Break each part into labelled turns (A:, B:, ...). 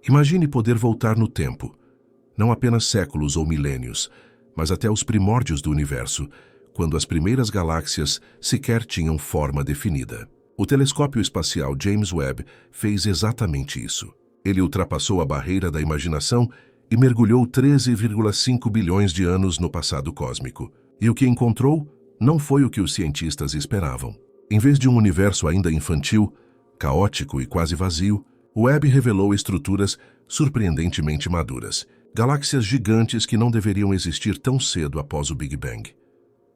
A: Imagine poder voltar no tempo, não apenas séculos ou milênios, mas até os primórdios do universo, quando as primeiras galáxias sequer tinham forma definida. O telescópio espacial James Webb fez exatamente isso. Ele ultrapassou a barreira da imaginação e mergulhou 13,5 bilhões de anos no passado cósmico. E o que encontrou não foi o que os cientistas esperavam. Em vez de um universo ainda infantil, caótico e quase vazio, o Webb revelou estruturas surpreendentemente maduras, galáxias gigantes que não deveriam existir tão cedo após o Big Bang.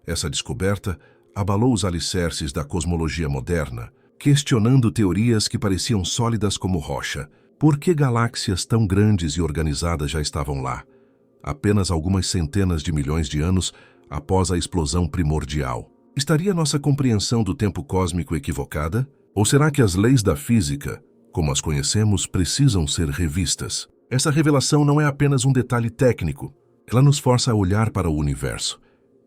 A: Essa descoberta abalou os alicerces da cosmologia moderna, questionando teorias que pareciam sólidas como rocha. Por que galáxias tão grandes e organizadas já estavam lá, apenas algumas centenas de milhões de anos após a explosão primordial? Estaria nossa compreensão do tempo cósmico equivocada? Ou será que as leis da física, como as conhecemos, precisam ser revistas? Essa revelação não é apenas um detalhe técnico. Ela nos força a olhar para o universo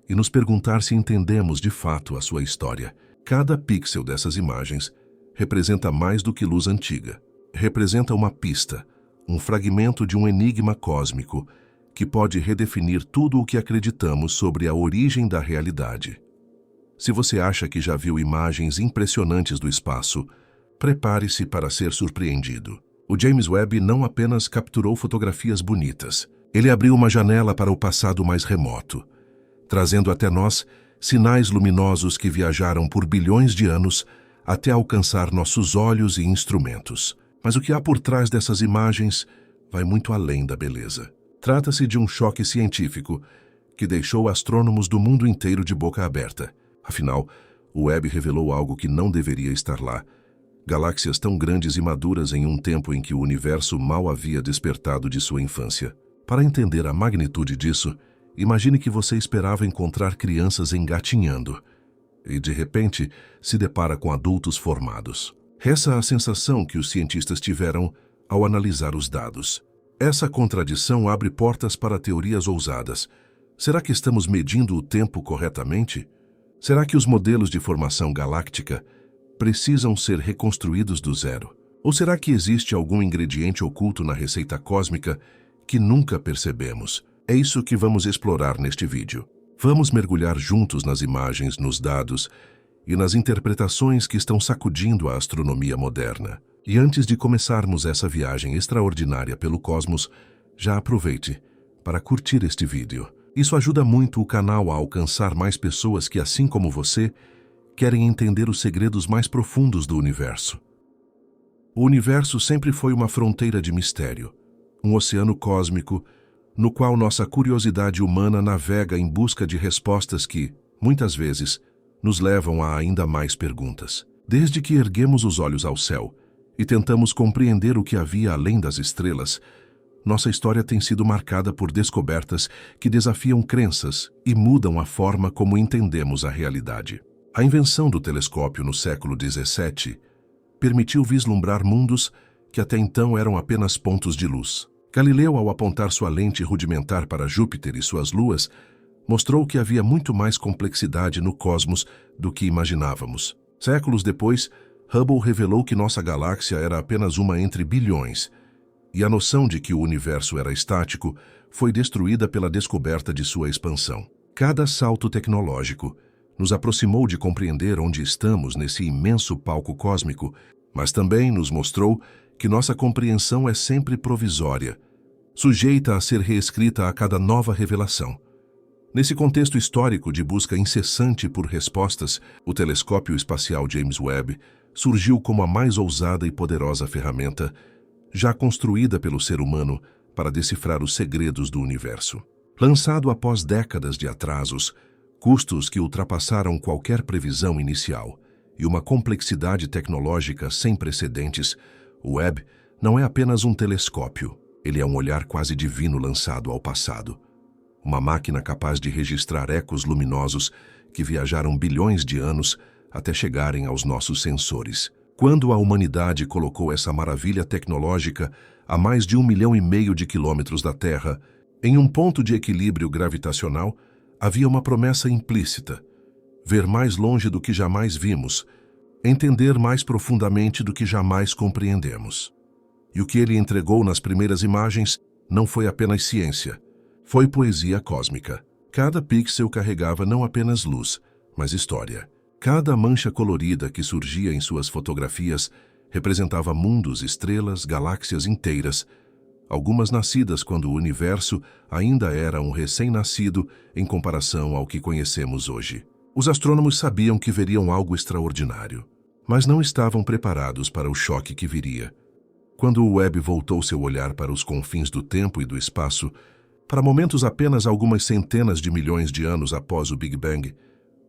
A: e nos perguntar se entendemos de fato a sua história. Cada pixel dessas imagens representa mais do que luz antiga. Representa uma pista, um fragmento de um enigma cósmico que pode redefinir tudo o que acreditamos sobre a origem da realidade. Se você acha que já viu imagens impressionantes do espaço, prepare-se para ser surpreendido. O James Webb não apenas capturou fotografias bonitas, ele abriu uma janela para o passado mais remoto, trazendo até nós sinais luminosos que viajaram por bilhões de anos até alcançar nossos olhos e instrumentos. Mas o que há por trás dessas imagens vai muito além da beleza. Trata-se de um choque científico que deixou astrônomos do mundo inteiro de boca aberta. Afinal, o Webb revelou algo que não deveria estar lá. Galáxias tão grandes e maduras em um tempo em que o universo mal havia despertado de sua infância. Para entender a magnitude disso, imagine que você esperava encontrar crianças engatinhando e, de repente, se depara com adultos formados. Essa é a sensação que os cientistas tiveram ao analisar os dados. Essa contradição abre portas para teorias ousadas. Será que estamos medindo o tempo corretamente? Será que os modelos de formação galáctica precisam ser reconstruídos do zero? Ou será que existe algum ingrediente oculto na receita cósmica que nunca percebemos? É isso que vamos explorar neste vídeo. Vamos mergulhar juntos nas imagens, nos dados e nas interpretações que estão sacudindo a astronomia moderna. E antes de começarmos essa viagem extraordinária pelo cosmos, já aproveite para curtir este vídeo. Isso ajuda muito o canal a alcançar mais pessoas que, assim como você, querem entender os segredos mais profundos do universo. O universo sempre foi uma fronteira de mistério, um oceano cósmico no qual nossa curiosidade humana navega em busca de respostas que, muitas vezes, nos levam a ainda mais perguntas. Desde que erguemos os olhos ao céu e tentamos compreender o que havia além das estrelas, nossa história tem sido marcada por descobertas que desafiam crenças e mudam a forma como entendemos a realidade. A invenção do telescópio no século XVII permitiu vislumbrar mundos que até então eram apenas pontos de luz. Galileu, ao apontar sua lente rudimentar para Júpiter e suas luas, mostrou que havia muito mais complexidade no cosmos do que imaginávamos. Séculos depois, Hubble revelou que nossa galáxia era apenas uma entre bilhões, e a noção de que o universo era estático foi destruída pela descoberta de sua expansão. Cada salto tecnológico nos aproximou de compreender onde estamos nesse imenso palco cósmico, mas também nos mostrou que nossa compreensão é sempre provisória, sujeita a ser reescrita a cada nova revelação. Nesse contexto histórico de busca incessante por respostas, o telescópio espacial James Webb surgiu como a mais ousada e poderosa ferramenta já construída pelo ser humano para decifrar os segredos do universo. Lançado após décadas de atrasos, custos que ultrapassaram qualquer previsão inicial e uma complexidade tecnológica sem precedentes, o Webb não é apenas um telescópio, ele é um olhar quase divino lançado ao passado. Uma máquina capaz de registrar ecos luminosos que viajaram bilhões de anos até chegarem aos nossos sensores. Quando a humanidade colocou essa maravilha tecnológica a mais de 1,5 milhão de quilômetros da Terra, em um ponto de equilíbrio gravitacional, havia uma promessa implícita: ver mais longe do que jamais vimos, entender mais profundamente do que jamais compreendemos. E o que ele entregou nas primeiras imagens não foi apenas ciência, foi poesia cósmica. Cada pixel carregava não apenas luz, mas história. Cada mancha colorida que surgia em suas fotografias representava mundos, estrelas, galáxias inteiras, algumas nascidas quando o universo ainda era um recém-nascido em comparação ao que conhecemos hoje. Os astrônomos sabiam que veriam algo extraordinário, mas não estavam preparados para o choque que viria. Quando o Webb voltou seu olhar para os confins do tempo e do espaço, para momentos apenas algumas centenas de milhões de anos após o Big Bang,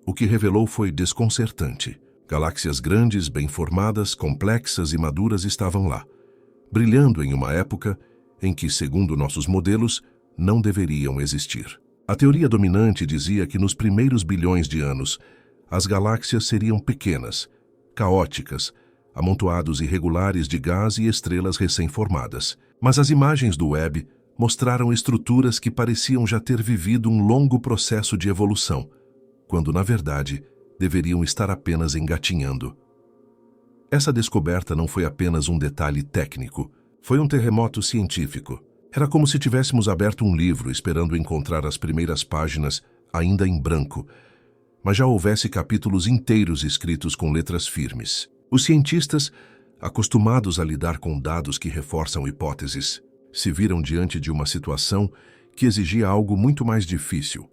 A: o que revelou foi desconcertante. Galáxias grandes, bem formadas, complexas e maduras estavam lá, brilhando em uma época em que, segundo nossos modelos, não deveriam existir. A teoria dominante dizia que nos primeiros bilhões de anos, as galáxias seriam pequenas, caóticas, amontoados irregulares de gás e estrelas recém-formadas. Mas as imagens do Webb mostraram estruturas que pareciam já ter vivido um longo processo de evolução, quando, na verdade, deveriam estar apenas engatinhando. Essa descoberta não foi apenas um detalhe técnico, foi um terremoto científico. Era como se tivéssemos aberto um livro esperando encontrar as primeiras páginas ainda em branco, mas já houvesse capítulos inteiros escritos com letras firmes. Os cientistas, acostumados a lidar com dados que reforçam hipóteses, se viram diante de uma situação que exigia algo muito mais difícil: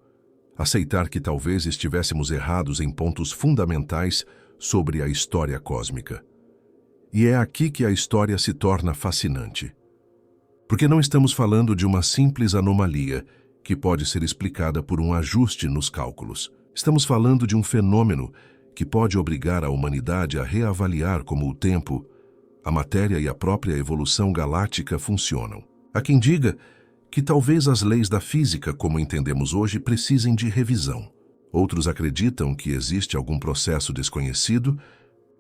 A: aceitar que talvez estivéssemos errados em pontos fundamentais sobre a história cósmica. E é aqui que a história se torna fascinante. Porque não estamos falando de uma simples anomalia que pode ser explicada por um ajuste nos cálculos. Estamos falando de um fenômeno que pode obrigar a humanidade a reavaliar como o tempo, a matéria e a própria evolução galáctica funcionam. Há quem diga que talvez as leis da física, como entendemos hoje, precisem de revisão. Outros acreditam que existe algum processo desconhecido,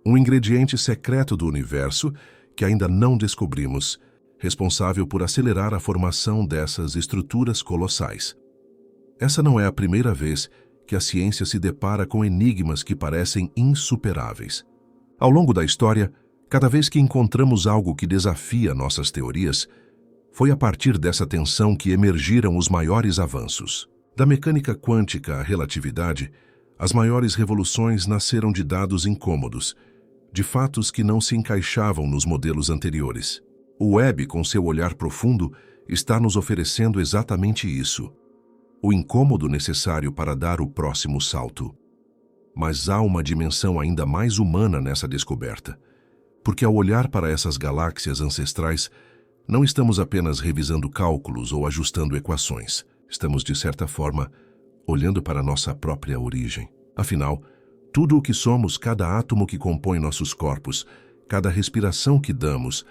A: um ingrediente secreto do universo que ainda não descobrimos, responsável por acelerar a formação dessas estruturas colossais. Essa não é a primeira vez que a ciência se depara com enigmas que parecem insuperáveis. Ao longo da história, cada vez que encontramos algo que desafia nossas teorias, foi a partir dessa tensão que emergiram os maiores avanços. Da mecânica quântica à relatividade, as maiores revoluções nasceram de dados incômodos, de fatos que não se encaixavam nos modelos anteriores. O Webb, com seu olhar profundo, está nos oferecendo exatamente isso: o incômodo necessário para dar o próximo salto. Mas há uma dimensão ainda mais humana nessa descoberta, porque ao olhar para essas galáxias ancestrais, não estamos apenas revisando cálculos ou ajustando equações. Estamos, de certa forma, olhando para nossa própria origem. Afinal, tudo o que somos, cada átomo que compõe nossos corpos, cada respiração que damos,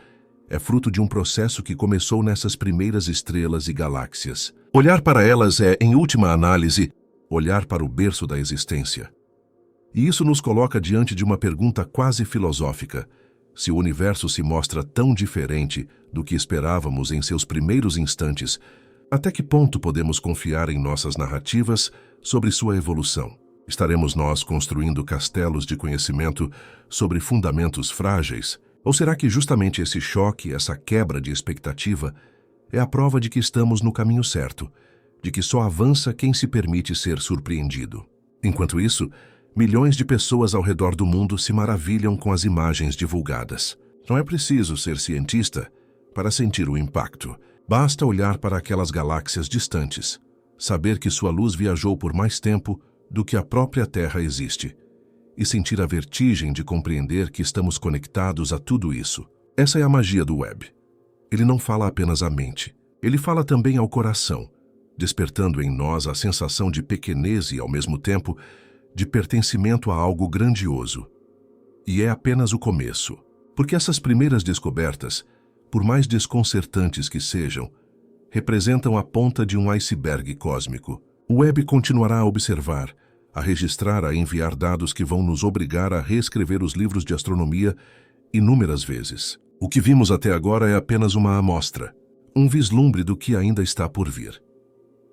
A: é fruto de um processo que começou nessas primeiras estrelas e galáxias. Olhar para elas é, em última análise, olhar para o berço da existência. E isso nos coloca diante de uma pergunta quase filosófica: se o universo se mostra tão diferente do que esperávamos em seus primeiros instantes, até que ponto podemos confiar em nossas narrativas sobre sua evolução? Estaremos nós construindo castelos de conhecimento sobre fundamentos frágeis? Ou será que justamente esse choque, essa quebra de expectativa, é a prova de que estamos no caminho certo, de que só avança quem se permite ser surpreendido? Enquanto isso, milhões de pessoas ao redor do mundo se maravilham com as imagens divulgadas. Não é preciso ser cientista para sentir o impacto. Basta olhar para aquelas galáxias distantes, saber que sua luz viajou por mais tempo do que a própria Terra existe, e sentir a vertigem de compreender que estamos conectados a tudo isso. Essa é a magia do Webb. Ele não fala apenas à mente, ele fala também ao coração, despertando em nós a sensação de pequenez e, ao mesmo tempo, de pertencimento a algo grandioso. E é apenas o começo, porque essas primeiras descobertas, por mais desconcertantes que sejam, representam a ponta de um iceberg cósmico. O Webb continuará a observar, a registrar, a enviar dados que vão nos obrigar a reescrever os livros de astronomia inúmeras vezes. O que vimos até agora é apenas uma amostra, um vislumbre do que ainda está por vir.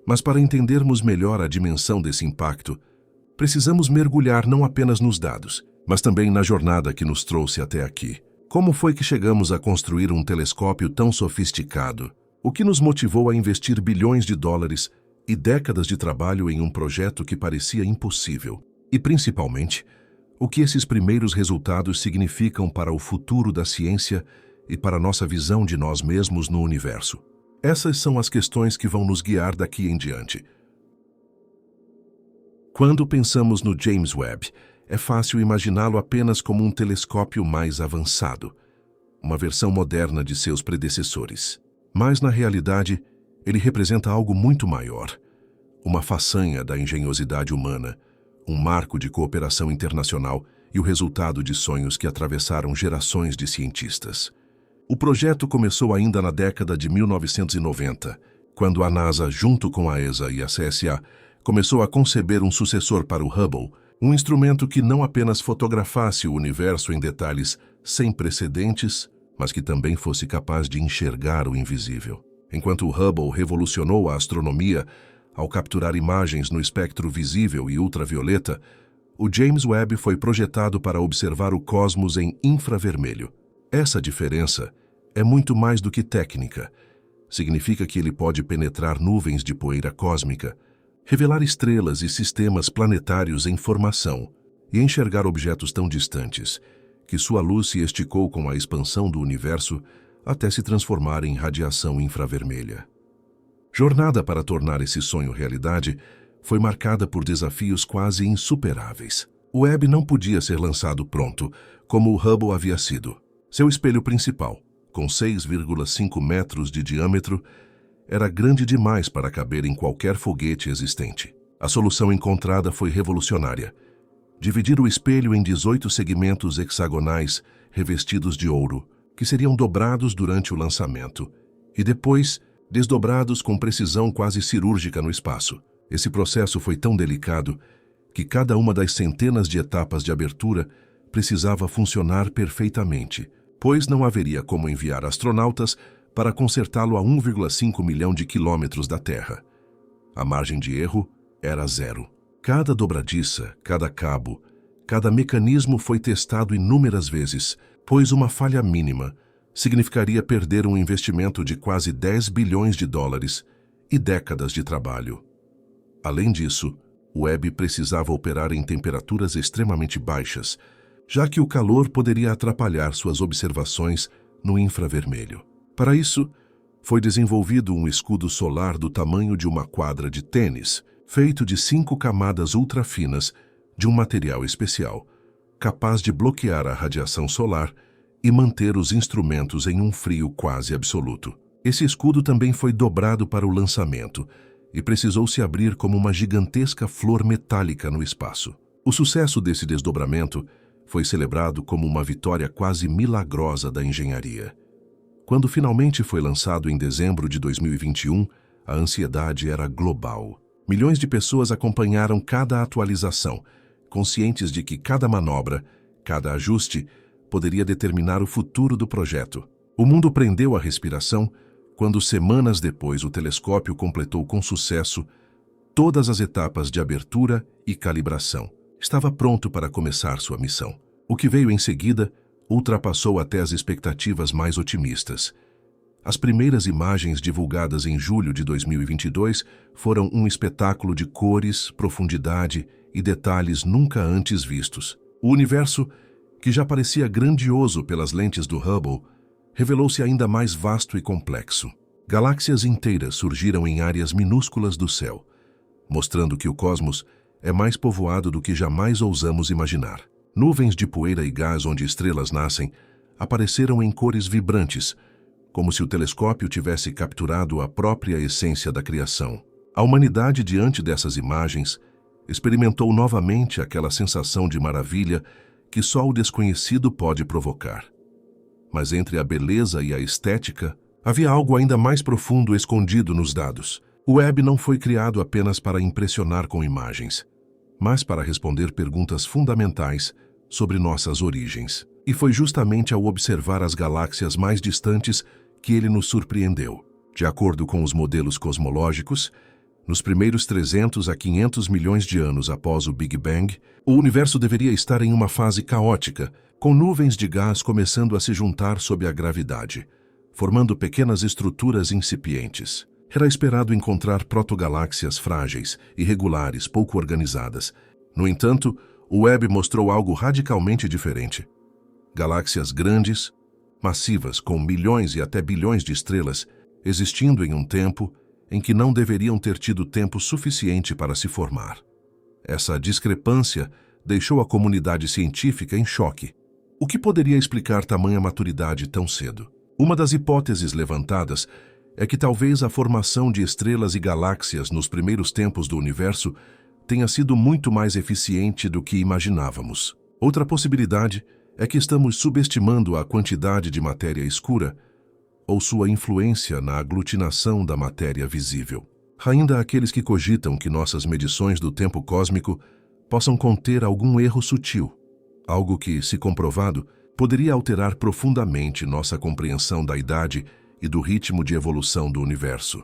A: Mas para entendermos melhor a dimensão desse impacto, precisamos mergulhar não apenas nos dados, mas também na jornada que nos trouxe até aqui. Como foi que chegamos a construir um telescópio tão sofisticado? O que nos motivou a investir bilhões de dólares e décadas de trabalho em um projeto que parecia impossível? E, principalmente, o que esses primeiros resultados significam para o futuro da ciência e para nossa visão de nós mesmos no universo? Essas são as questões que vão nos guiar daqui em diante. Quando pensamos no James Webb, é fácil imaginá-lo apenas como um telescópio mais avançado, uma versão moderna de seus predecessores. Mas, na realidade, ele representa algo muito maior, uma façanha da engenhosidade humana, um marco de cooperação internacional e o resultado de sonhos que atravessaram gerações de cientistas. O projeto começou ainda na década de 1990, quando a NASA, junto com a ESA e a CSA, começou a conceber um sucessor para o Hubble, um instrumento que não apenas fotografasse o universo em detalhes sem precedentes, mas que também fosse capaz de enxergar o invisível. Enquanto o Hubble revolucionou a astronomia ao capturar imagens no espectro visível e ultravioleta, o James Webb foi projetado para observar o cosmos em infravermelho. Essa diferença é muito mais do que técnica. Significa que ele pode penetrar nuvens de poeira cósmica, revelar estrelas e sistemas planetários em formação e enxergar objetos tão distantes que sua luz se esticou com a expansão do universo até se transformar em radiação infravermelha. Jornada para tornar esse sonho realidade foi marcada por desafios quase insuperáveis. O Webb não podia ser lançado pronto, como o Hubble havia sido. Seu espelho principal, com 6,5 metros de diâmetro, era grande demais para caber em qualquer foguete existente. A solução encontrada foi revolucionária. Dividir o espelho em 18 segmentos hexagonais revestidos de ouro, que seriam dobrados durante o lançamento, e depois desdobrados com precisão quase cirúrgica no espaço. Esse processo foi tão delicado que cada uma das centenas de etapas de abertura precisava funcionar perfeitamente, pois não haveria como enviar astronautas para consertá-lo a 1,5 milhão de quilômetros da Terra. A margem de erro era zero. Cada dobradiça, cada cabo, cada mecanismo foi testado inúmeras vezes, pois uma falha mínima significaria perder um investimento de quase 10 bilhões de dólares e décadas de trabalho. Além disso, o Webb precisava operar em temperaturas extremamente baixas, já que o calor poderia atrapalhar suas observações no infravermelho. Para isso, foi desenvolvido um escudo solar do tamanho de uma quadra de tênis, feito de 5 camadas ultrafinas de um material especial, capaz de bloquear a radiação solar e manter os instrumentos em um frio quase absoluto. Esse escudo também foi dobrado para o lançamento e precisou se abrir como uma gigantesca flor metálica no espaço. O sucesso desse desdobramento foi celebrado como uma vitória quase milagrosa da engenharia. Quando finalmente foi lançado em dezembro de 2021, a ansiedade era global. Milhões de pessoas acompanharam cada atualização, conscientes de que cada manobra, cada ajuste, poderia determinar o futuro do projeto. O mundo prendeu a respiração quando, semanas depois, o telescópio completou com sucesso todas as etapas de abertura e calibração. Estava pronto para começar sua missão. O que veio em seguida ultrapassou até as expectativas mais otimistas. As primeiras imagens divulgadas em julho de 2022 foram um espetáculo de cores, profundidade e detalhes nunca antes vistos. O universo, que já parecia grandioso pelas lentes do Hubble, revelou-se ainda mais vasto e complexo. Galáxias inteiras surgiram em áreas minúsculas do céu, mostrando que o cosmos é mais povoado do que jamais ousamos imaginar. Nuvens de poeira e gás onde estrelas nascem apareceram em cores vibrantes, como se o telescópio tivesse capturado a própria essência da criação. A humanidade, diante dessas imagens, experimentou novamente aquela sensação de maravilha que só o desconhecido pode provocar. Mas entre a beleza e a estética, havia algo ainda mais profundo escondido nos dados. O Webb não foi criado apenas para impressionar com imagens, mas para responder perguntas fundamentais sobre nossas origens. E foi justamente ao observar as galáxias mais distantes que ele nos surpreendeu. De acordo com os modelos cosmológicos, Nos primeiros 300 a 500 milhões de anos após o Big Bang, o universo deveria estar em uma fase caótica, com nuvens de gás começando a se juntar sob a gravidade, formando pequenas estruturas incipientes. Era esperado encontrar protogaláxias frágeis, irregulares, pouco organizadas. No entanto, o Webb mostrou algo radicalmente diferente. Galáxias grandes, massivas, com milhões e até bilhões de estrelas, existindo em um tempo em que não deveriam ter tido tempo suficiente para se formar. Essa discrepância deixou a comunidade científica em choque. O que poderia explicar tamanha maturidade tão cedo? Uma das hipóteses levantadas é que talvez a formação de estrelas e galáxias nos primeiros tempos do universo tenha sido muito mais eficiente do que imaginávamos. Outra possibilidade é que estamos subestimando a quantidade de matéria escura ou sua influência na aglutinação da matéria visível. Ainda há aqueles que cogitam que nossas medições do tempo cósmico possam conter algum erro sutil, algo que, se comprovado, poderia alterar profundamente nossa compreensão da idade e do ritmo de evolução do universo.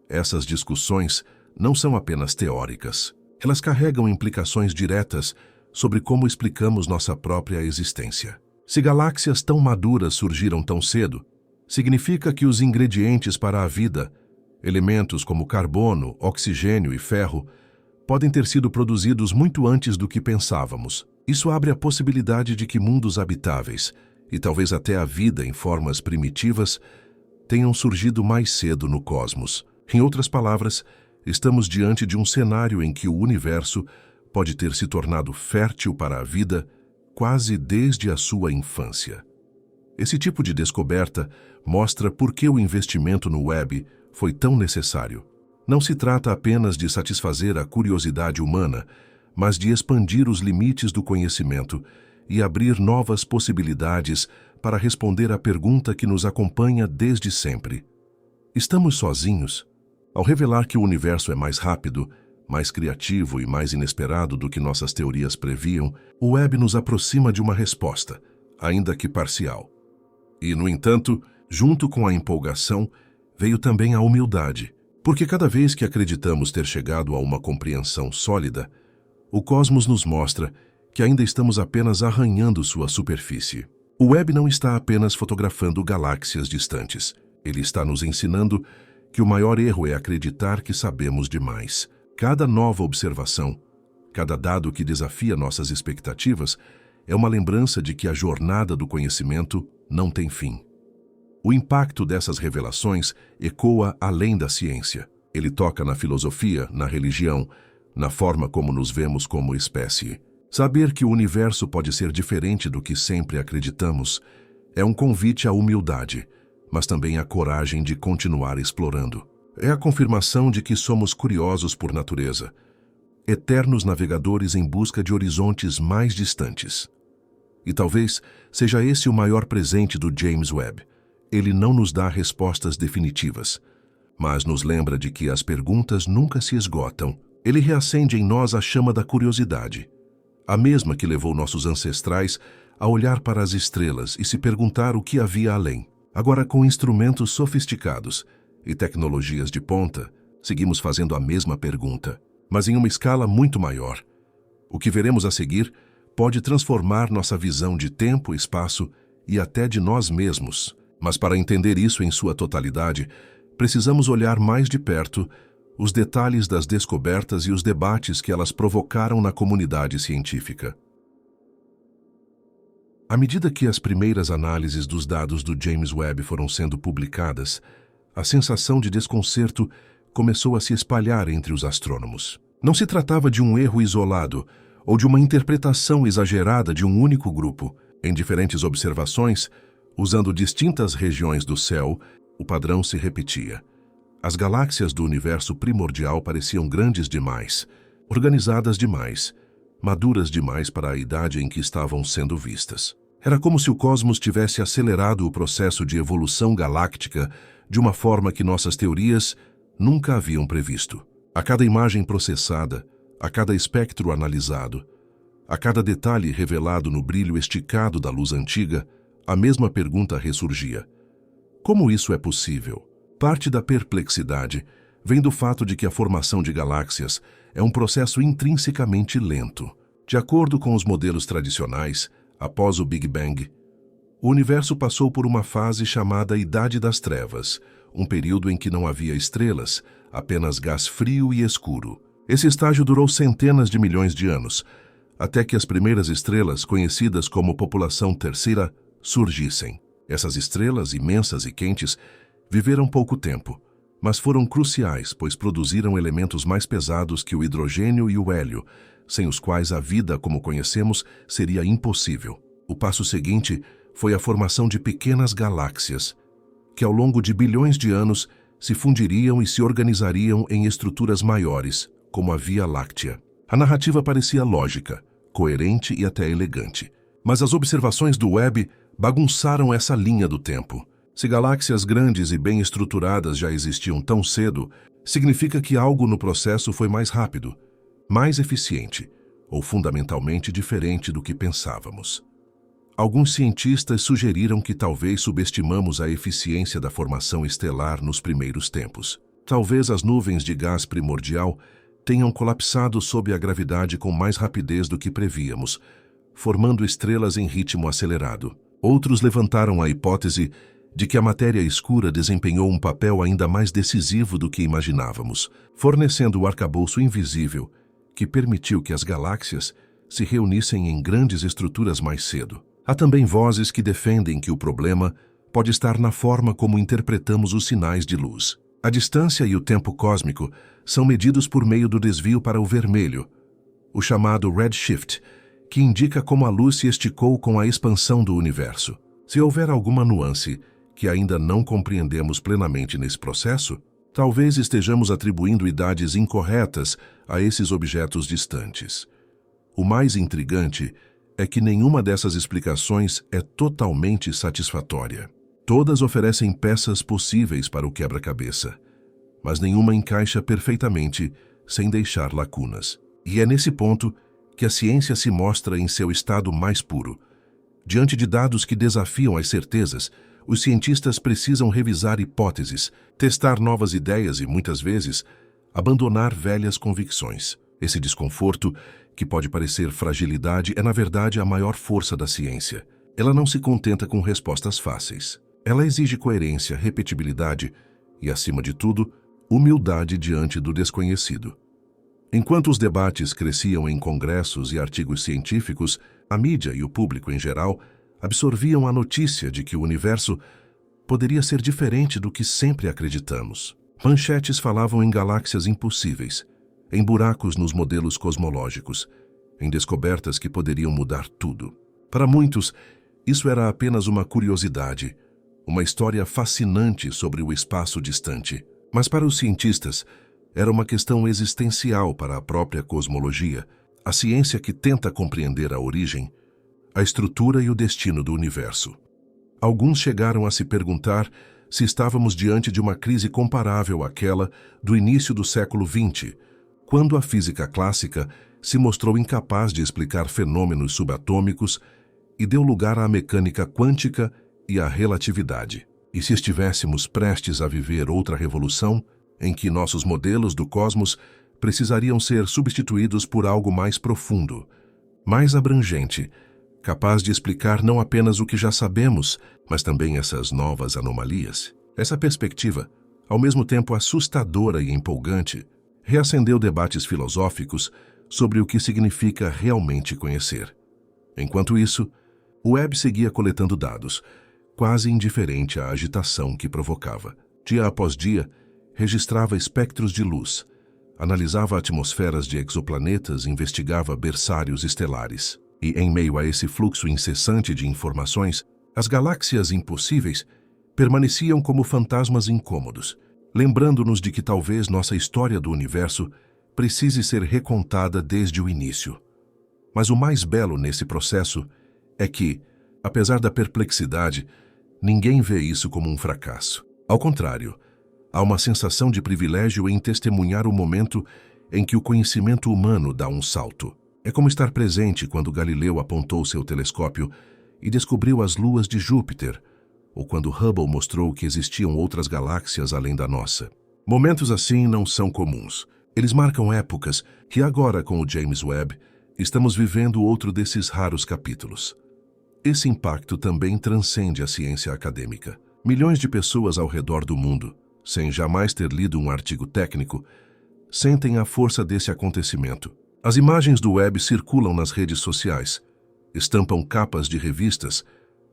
A: Essas discussões não são apenas teóricas. Elas carregam implicações diretas sobre como explicamos nossa própria existência. Se galáxias tão maduras surgiram tão cedo, significa que os ingredientes para a vida, elementos como carbono, oxigênio e ferro, podem ter sido produzidos muito antes do que pensávamos. Isso abre a possibilidade de que mundos habitáveis, e talvez até a vida em formas primitivas, tenham surgido mais cedo no cosmos. Em outras palavras, estamos diante de um cenário em que o universo pode ter se tornado fértil para a vida quase desde a sua infância. Esse tipo de descoberta mostra por que o investimento no Webb foi tão necessário. Não se trata apenas de satisfazer a curiosidade humana, mas de expandir os limites do conhecimento e abrir novas possibilidades para responder à pergunta que nos acompanha desde sempre. Estamos sozinhos? Ao revelar que o universo é mais rápido, mais criativo e mais inesperado do que nossas teorias previam, o Webb nos aproxima de uma resposta, ainda que parcial. E, no entanto, junto com a empolgação, veio também a humildade, porque cada vez que acreditamos ter chegado a uma compreensão sólida, o cosmos nos mostra que ainda estamos apenas arranhando sua superfície. O Webb não está apenas fotografando galáxias distantes. Ele está nos ensinando que o maior erro é acreditar que sabemos demais. Cada nova observação, cada dado que desafia nossas expectativas, é uma lembrança de que a jornada do conhecimento não tem fim. O impacto dessas revelações ecoa além da ciência. Ele toca na filosofia, na religião, na forma como nos vemos como espécie. Saber que o universo pode ser diferente do que sempre acreditamos é um convite à humildade, mas também à coragem de continuar explorando. É a confirmação de que somos curiosos por natureza, eternos navegadores em busca de horizontes mais distantes. E talvez seja esse o maior presente do James Webb. Ele não nos dá respostas definitivas, mas nos lembra de que as perguntas nunca se esgotam. Ele reacende em nós a chama da curiosidade, a mesma que levou nossos ancestrais a olhar para as estrelas e se perguntar o que havia além. Agora, com instrumentos sofisticados e tecnologias de ponta, seguimos fazendo a mesma pergunta, mas em uma escala muito maior. O que veremos a seguir pode transformar nossa visão de tempo, espaço e até de nós mesmos. Mas para entender isso em sua totalidade, precisamos olhar mais de perto os detalhes das descobertas e os debates que elas provocaram na comunidade científica. À medida que as primeiras análises dos dados do James Webb foram sendo publicadas, a sensação de desconcerto começou a se espalhar entre os astrônomos. Não se tratava de um erro isolado ou de uma interpretação exagerada de um único grupo. Em diferentes observações, usando distintas regiões do céu, o padrão se repetia. As galáxias do universo primordial pareciam grandes demais, organizadas demais, maduras demais para a idade em que estavam sendo vistas. Era como se o cosmos tivesse acelerado o processo de evolução galáctica de uma forma que nossas teorias nunca haviam previsto. A cada imagem processada, a cada espectro analisado, a cada detalhe revelado no brilho esticado da luz antiga, a mesma pergunta ressurgia. Como isso é possível? Parte da perplexidade vem do fato de que a formação de galáxias é um processo intrinsecamente lento. De acordo com os modelos tradicionais, após o Big Bang, o universo passou por uma fase chamada Idade das Trevas, um período em que não havia estrelas, apenas gás frio e escuro. Esse estágio durou centenas de milhões de anos, até que as primeiras estrelas, conhecidas como população terceira, surgissem. Essas estrelas, imensas e quentes, viveram pouco tempo, mas foram cruciais, pois produziram elementos mais pesados que o hidrogênio e o hélio, sem os quais a vida, como conhecemos, seria impossível. O passo seguinte foi a formação de pequenas galáxias, que ao longo de bilhões de anos se fundiriam e se organizariam em estruturas maiores, como a Via Láctea. A narrativa parecia lógica, coerente e até elegante. Mas as observações do Webb bagunçaram essa linha do tempo. Se galáxias grandes e bem estruturadas já existiam tão cedo, significa que algo no processo foi mais rápido, mais eficiente ou fundamentalmente diferente do que pensávamos. Alguns cientistas sugeriram que talvez subestimamos a eficiência da formação estelar nos primeiros tempos. Talvez as nuvens de gás primordial tenham colapsado sob a gravidade com mais rapidez do que prevíamos, formando estrelas em ritmo acelerado. Outros levantaram a hipótese de que a matéria escura desempenhou um papel ainda mais decisivo do que imaginávamos, fornecendo o arcabouço invisível que permitiu que as galáxias se reunissem em grandes estruturas mais cedo. Há também vozes que defendem que o problema pode estar na forma como interpretamos os sinais de luz. A distância e o tempo cósmico são medidos por meio do desvio para o vermelho, o chamado redshift, que indica como a luz se esticou com a expansão do universo. Se houver alguma nuance que ainda não compreendemos plenamente nesse processo, talvez estejamos atribuindo idades incorretas a esses objetos distantes. O mais intrigante é que nenhuma dessas explicações é totalmente satisfatória. Todas oferecem peças possíveis para o quebra-cabeça, mas nenhuma encaixa perfeitamente sem deixar lacunas. E é nesse ponto que a ciência se mostra em seu estado mais puro. Diante de dados que desafiam as certezas, os cientistas precisam revisar hipóteses, testar novas ideias e, muitas vezes, abandonar velhas convicções. Esse desconforto, que pode parecer fragilidade, é na verdade a maior força da ciência. Ela não se contenta com respostas fáceis. Ela exige coerência, repetibilidade e, acima de tudo, humildade diante do desconhecido. Enquanto os debates cresciam em congressos e artigos científicos, a mídia e o público em geral absorviam a notícia de que o universo poderia ser diferente do que sempre acreditamos. Manchetes falavam em galáxias impossíveis, em buracos nos modelos cosmológicos, em descobertas que poderiam mudar tudo. Para muitos, isso era apenas uma curiosidade, uma história fascinante sobre o espaço distante. Mas para os cientistas, era uma questão existencial para a própria cosmologia, a ciência que tenta compreender a origem, a estrutura e o destino do universo. Alguns chegaram a se perguntar se estávamos diante de uma crise comparável àquela do início do século XX, quando a física clássica se mostrou incapaz de explicar fenômenos subatômicos e deu lugar à mecânica quântica e à relatividade. E se estivéssemos prestes a viver outra revolução, em que nossos modelos do cosmos precisariam ser substituídos por algo mais profundo, mais abrangente, capaz de explicar não apenas o que já sabemos, mas também essas novas anomalias. Essa perspectiva, ao mesmo tempo assustadora e empolgante, reacendeu debates filosóficos sobre o que significa realmente conhecer. Enquanto isso, o Webb seguia coletando dados, quase indiferente à agitação que provocava. Dia após dia, registrava espectros de luz, analisava atmosferas de exoplanetas e investigava berçários estelares. E, em meio a esse fluxo incessante de informações, as galáxias impossíveis permaneciam como fantasmas incômodos, lembrando-nos de que talvez nossa história do universo precise ser recontada desde o início. Mas o mais belo nesse processo é que, apesar da perplexidade, ninguém vê isso como um fracasso. Ao contrário, há uma sensação de privilégio em testemunhar o momento em que o conhecimento humano dá um salto. É como estar presente quando Galileu apontou seu telescópio e descobriu as luas de Júpiter, ou quando Hubble mostrou que existiam outras galáxias além da nossa. Momentos assim não são comuns. Eles marcam épocas que agora, com o James Webb, estamos vivendo outro desses raros capítulos. Esse impacto também transcende a ciência acadêmica. Milhões de pessoas ao redor do mundo, sem jamais ter lido um artigo técnico, sentem a força desse acontecimento. As imagens do Webb circulam nas redes sociais, estampam capas de revistas,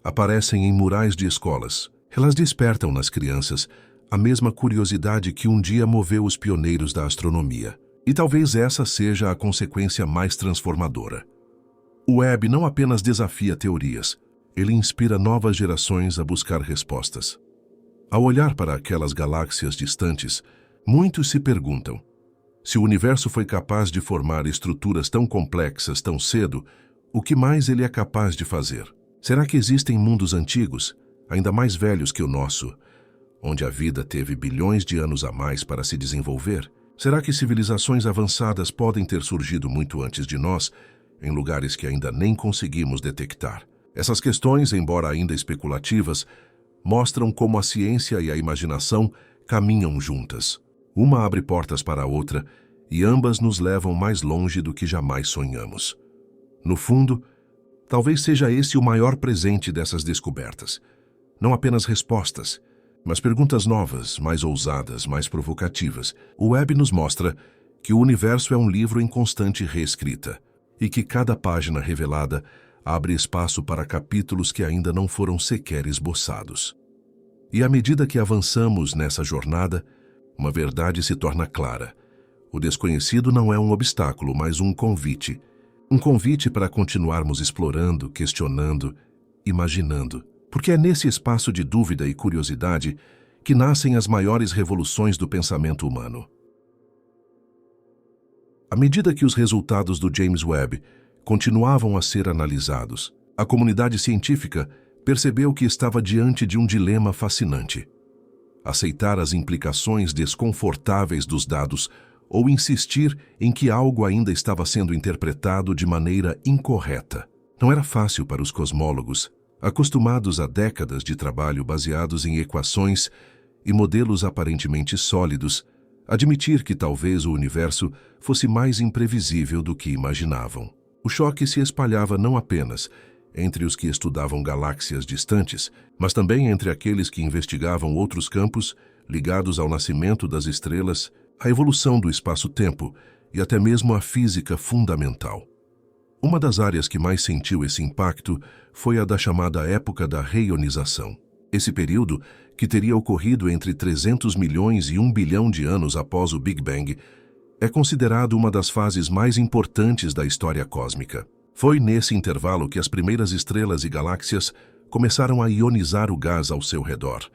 A: aparecem em murais de escolas. Elas despertam nas crianças a mesma curiosidade que um dia moveu os pioneiros da astronomia. E talvez essa seja a consequência mais transformadora. O Webb não apenas desafia teorias, ele inspira novas gerações a buscar respostas. Ao olhar para aquelas galáxias distantes, muitos se perguntam: se o universo foi capaz de formar estruturas tão complexas tão cedo, o que mais ele é capaz de fazer? Será que existem mundos antigos, ainda mais velhos que o nosso, onde a vida teve bilhões de anos a mais para se desenvolver? Será que civilizações avançadas podem ter surgido muito antes de nós, em lugares que ainda nem conseguimos detectar? Essas questões, embora ainda especulativas, mostram como a ciência e a imaginação caminham juntas. Uma abre portas para a outra e ambas nos levam mais longe do que jamais sonhamos. No fundo, talvez seja esse o maior presente dessas descobertas. Não apenas respostas, mas perguntas novas, mais ousadas, mais provocativas. O Webb nos mostra que o universo é um livro em constante reescrita e que cada página revelada abre espaço para capítulos que ainda não foram sequer esboçados. E à medida que avançamos nessa jornada, uma verdade se torna clara. O desconhecido não é um obstáculo, mas um convite. Um convite para continuarmos explorando, questionando, imaginando. Porque é nesse espaço de dúvida e curiosidade que nascem as maiores revoluções do pensamento humano. À medida que os resultados do James Webb continuavam a ser analisados, a comunidade científica percebeu que estava diante de um dilema fascinante: aceitar as implicações desconfortáveis dos dados ou insistir em que algo ainda estava sendo interpretado de maneira incorreta. Não era fácil para os cosmólogos, acostumados a décadas de trabalho baseados em equações e modelos aparentemente sólidos, admitir que talvez o universo fosse mais imprevisível do que imaginavam. O choque se espalhava não apenas entre os que estudavam galáxias distantes, mas também entre aqueles que investigavam outros campos ligados ao nascimento das estrelas, à evolução do espaço-tempo e até mesmo à física fundamental. Uma das áreas que mais sentiu esse impacto foi a da chamada época da reionização. Esse período, que teria ocorrido entre 300 milhões e 1 bilhão de anos após o Big Bang, é considerado uma das fases mais importantes da história cósmica. Foi nesse intervalo que as primeiras estrelas e galáxias começaram a ionizar o gás ao seu redor,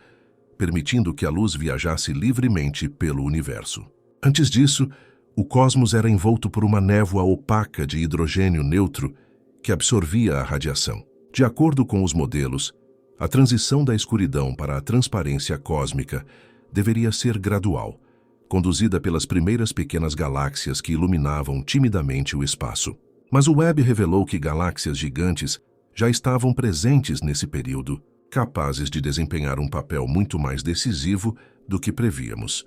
A: permitindo que a luz viajasse livremente pelo universo. Antes disso, o cosmos era envolto por uma névoa opaca de hidrogênio neutro que absorvia a radiação. De acordo com os modelos, a transição da escuridão para a transparência cósmica deveria ser gradual, conduzida pelas primeiras pequenas galáxias que iluminavam timidamente o espaço. Mas o Webb revelou que galáxias gigantes já estavam presentes nesse período, capazes de desempenhar um papel muito mais decisivo do que prevíamos.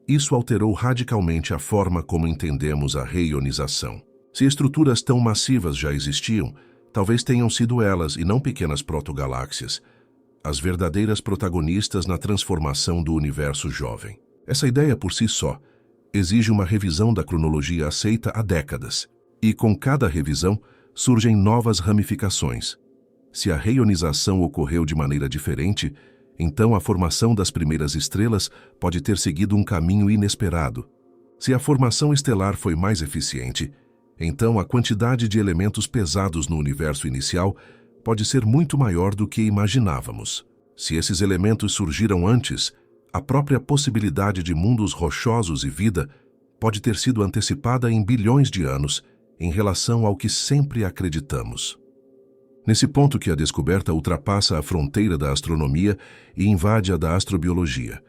A: Isso alterou radicalmente a forma como entendemos a reionização. Se estruturas tão massivas já existiam, talvez tenham sido elas, e não pequenas protogaláxias, as verdadeiras protagonistas na transformação do universo jovem. Essa ideia por si só exige uma revisão da cronologia aceita há décadas, e com cada revisão surgem novas ramificações. Se a reionização ocorreu de maneira diferente, então a formação das primeiras estrelas pode ter seguido um caminho inesperado. Se a formação estelar foi mais eficiente, então a quantidade de elementos pesados no universo inicial pode ser muito maior do que imaginávamos. Se esses elementos surgiram antes, a própria possibilidade de mundos rochosos e vida pode ter sido antecipada em bilhões de anos em relação ao que sempre acreditamos. Nesse ponto que a descoberta ultrapassa a fronteira da astronomia e invade a da astrobiologia,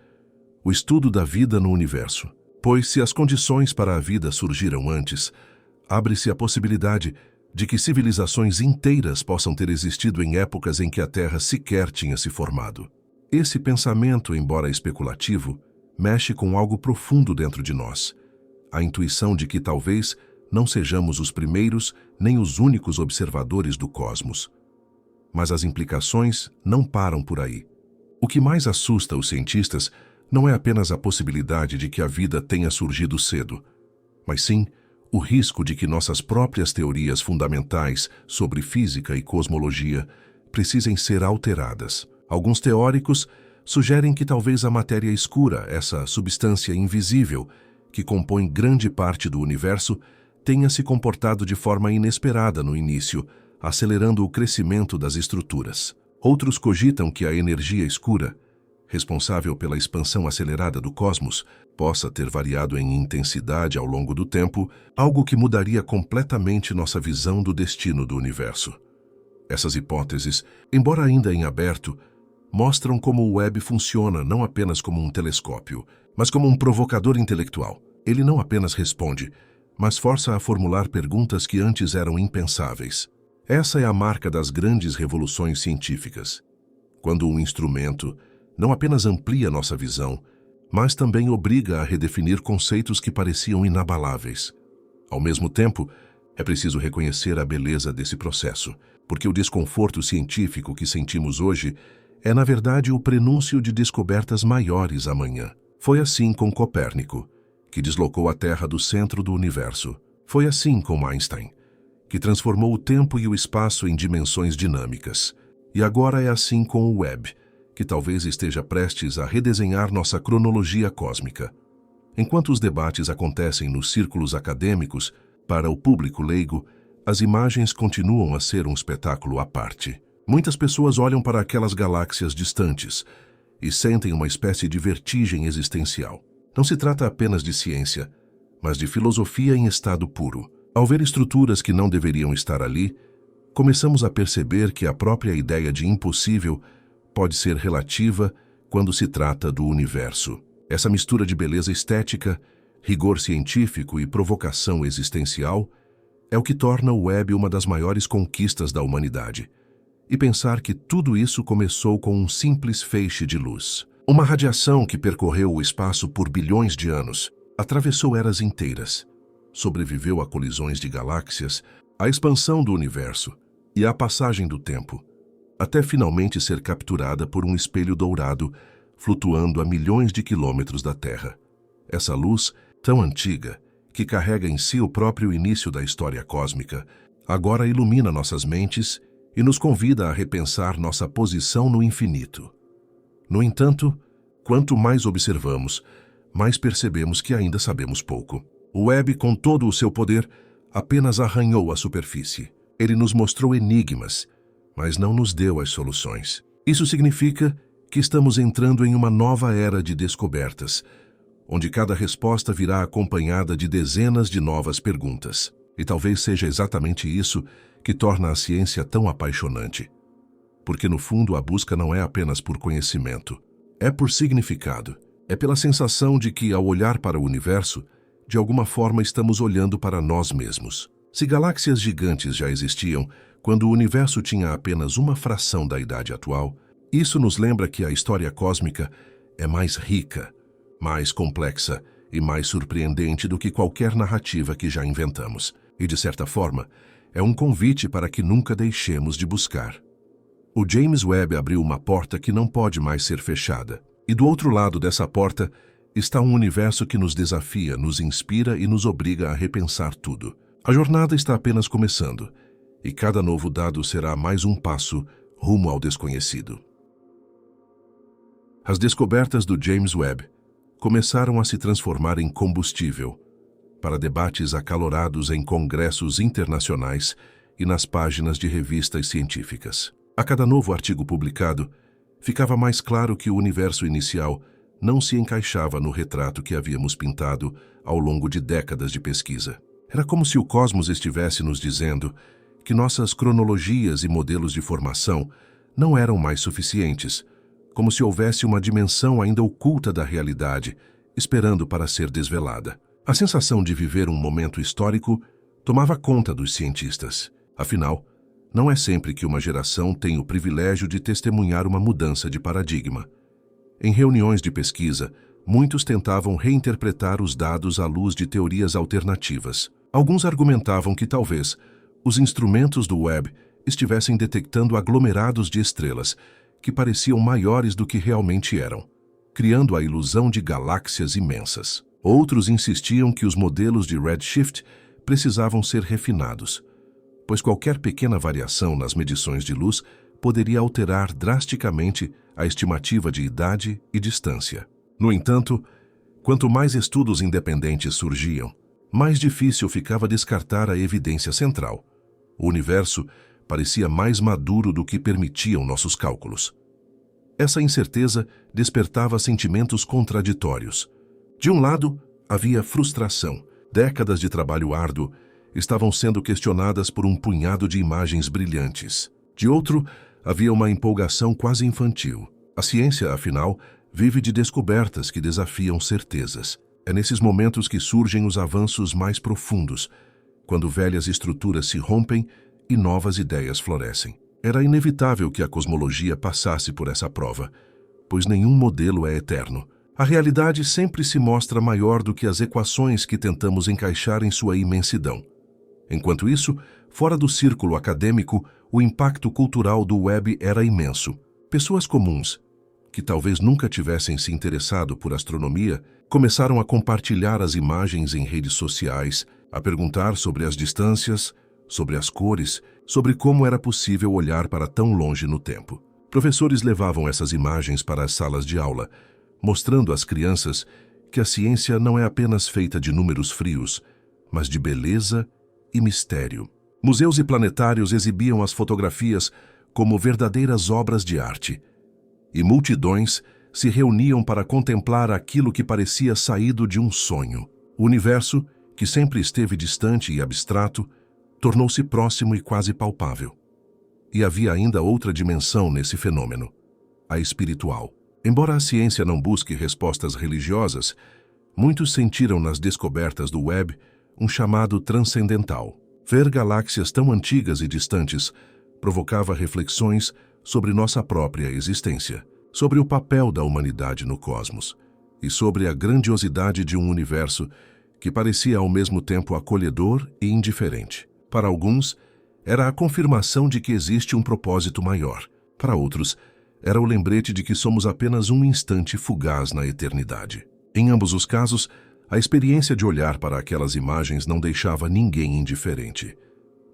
A: o estudo da vida no universo. Pois se as condições para a vida surgiram antes, abre-se a possibilidade de que civilizações inteiras possam ter existido em épocas em que a Terra sequer tinha se formado. Esse pensamento, embora especulativo, mexe com algo profundo dentro de nós. A intuição de que talvez não sejamos os primeiros nem os únicos observadores do cosmos. Mas as implicações não param por aí. O que mais assusta os cientistas não é apenas a possibilidade de que a vida tenha surgido cedo, mas sim o risco de que nossas próprias teorias fundamentais sobre física e cosmologia precisem ser alteradas. Alguns teóricos sugerem que talvez a matéria escura, essa substância invisível que compõe grande parte do universo, tenha se comportado de forma inesperada no início, acelerando o crescimento das estruturas. Outros cogitam que a energia escura, responsável pela expansão acelerada do cosmos, possa ter variado em intensidade ao longo do tempo, algo que mudaria completamente nossa visão do destino do universo. Essas hipóteses, embora ainda em aberto, mostram como o Webb funciona não apenas como um telescópio, mas como um provocador intelectual. Ele não apenas responde, mas força a formular perguntas que antes eram impensáveis. Essa é a marca das grandes revoluções científicas. Quando um instrumento não apenas amplia nossa visão, mas também obriga a redefinir conceitos que pareciam inabaláveis. Ao mesmo tempo, é preciso reconhecer a beleza desse processo, porque o desconforto científico que sentimos hoje é, na verdade, o prenúncio de descobertas maiores amanhã. Foi assim com Copérnico, que deslocou a Terra do centro do universo. Foi assim com Einstein, que transformou o tempo e o espaço em dimensões dinâmicas. E agora é assim com o Webb, que talvez esteja prestes a redesenhar nossa cronologia cósmica. Enquanto os debates acontecem nos círculos acadêmicos, para o público leigo, as imagens continuam a ser um espetáculo à parte. Muitas pessoas olham para aquelas galáxias distantes e sentem uma espécie de vertigem existencial. Não se trata apenas de ciência, mas de filosofia em estado puro. Ao ver estruturas que não deveriam estar ali, começamos a perceber que a própria ideia de impossível pode ser relativa quando se trata do universo. Essa mistura de beleza estética, rigor científico e provocação existencial é o que torna o Webb uma das maiores conquistas da humanidade. E pensar que tudo isso começou com um simples feixe de luz. Uma radiação que percorreu o espaço por bilhões de anos, atravessou eras inteiras, sobreviveu a colisões de galáxias, à expansão do universo e à passagem do tempo, até finalmente ser capturada por um espelho dourado flutuando a milhões de quilômetros da Terra. Essa luz, tão antiga, que carrega em si o próprio início da história cósmica, agora ilumina nossas mentes e nos convida a repensar nossa posição no infinito. No entanto, quanto mais observamos, mais percebemos que ainda sabemos pouco. O Webb, com todo o seu poder, apenas arranhou a superfície. Ele nos mostrou enigmas, mas não nos deu as soluções. Isso significa que estamos entrando em uma nova era de descobertas, onde cada resposta virá acompanhada de dezenas de novas perguntas. E talvez seja exatamente isso que torna a ciência tão apaixonante. Porque no fundo a busca não é apenas por conhecimento, é por significado. É pela sensação de que, ao olhar para o universo, de alguma forma estamos olhando para nós mesmos. Se galáxias gigantes já existiam quando o universo tinha apenas uma fração da idade atual, isso nos lembra que a história cósmica é mais rica, mais complexa e mais surpreendente do que qualquer narrativa que já inventamos. E, de certa forma, é um convite para que nunca deixemos de buscar. O James Webb abriu uma porta que não pode mais ser fechada. E do outro lado dessa porta está um universo que nos desafia, nos inspira e nos obriga a repensar tudo. A jornada está apenas começando, e cada novo dado será mais um passo rumo ao desconhecido. As descobertas do James Webb começaram a se transformar em combustível para debates acalorados em congressos internacionais e nas páginas de revistas científicas. A cada novo artigo publicado, ficava mais claro que o universo inicial não se encaixava no retrato que havíamos pintado ao longo de décadas de pesquisa. Era como se o cosmos estivesse nos dizendo que nossas cronologias e modelos de formação não eram mais suficientes, como se houvesse uma dimensão ainda oculta da realidade, esperando para ser desvelada. A sensação de viver um momento histórico tomava conta dos cientistas. Afinal, não é sempre que uma geração tem o privilégio de testemunhar uma mudança de paradigma. Em reuniões de pesquisa, muitos tentavam reinterpretar os dados à luz de teorias alternativas. Alguns argumentavam que talvez os instrumentos do Webb estivessem detectando aglomerados de estrelas que pareciam maiores do que realmente eram, criando a ilusão de galáxias imensas. Outros insistiam que os modelos de redshift precisavam ser refinados, pois qualquer pequena variação nas medições de luz poderia alterar drasticamente a estimativa de idade e distância. No entanto, quanto mais estudos independentes surgiam, mais difícil ficava descartar a evidência central. O universo parecia mais maduro do que permitiam nossos cálculos. Essa incerteza despertava sentimentos contraditórios. De um lado, havia frustração. Décadas de trabalho árduo estavam sendo questionadas por um punhado de imagens brilhantes. De outro, havia uma empolgação quase infantil. A ciência, afinal, vive de descobertas que desafiam certezas. É nesses momentos que surgem os avanços mais profundos, quando velhas estruturas se rompem e novas ideias florescem. Era inevitável que a cosmologia passasse por essa prova, pois nenhum modelo é eterno. A realidade sempre se mostra maior do que as equações que tentamos encaixar em sua imensidão. Enquanto isso, fora do círculo acadêmico, o impacto cultural do Webb era imenso. Pessoas comuns, que talvez nunca tivessem se interessado por astronomia, começaram a compartilhar as imagens em redes sociais, a perguntar sobre as distâncias, sobre as cores, sobre como era possível olhar para tão longe no tempo. Professores levavam essas imagens para as salas de aula, mostrando às crianças que a ciência não é apenas feita de números frios, mas de beleza e mistério. Museus e planetários exibiam as fotografias como verdadeiras obras de arte, e multidões se reuniam para contemplar aquilo que parecia saído de um sonho. O universo, que sempre esteve distante e abstrato, tornou-se próximo e quase palpável. E havia ainda outra dimensão nesse fenômeno, a espiritual. Embora a ciência não busque respostas religiosas, muitos sentiram nas descobertas do Webb um chamado transcendental. Ver galáxias tão antigas e distantes provocava reflexões sobre nossa própria existência, sobre o papel da humanidade no cosmos e sobre a grandiosidade de um universo que parecia ao mesmo tempo acolhedor e indiferente. Para alguns, era a confirmação de que existe um propósito maior. Para outros, era o lembrete de que somos apenas um instante fugaz na eternidade. Em ambos os casos, a experiência de olhar para aquelas imagens não deixava ninguém indiferente.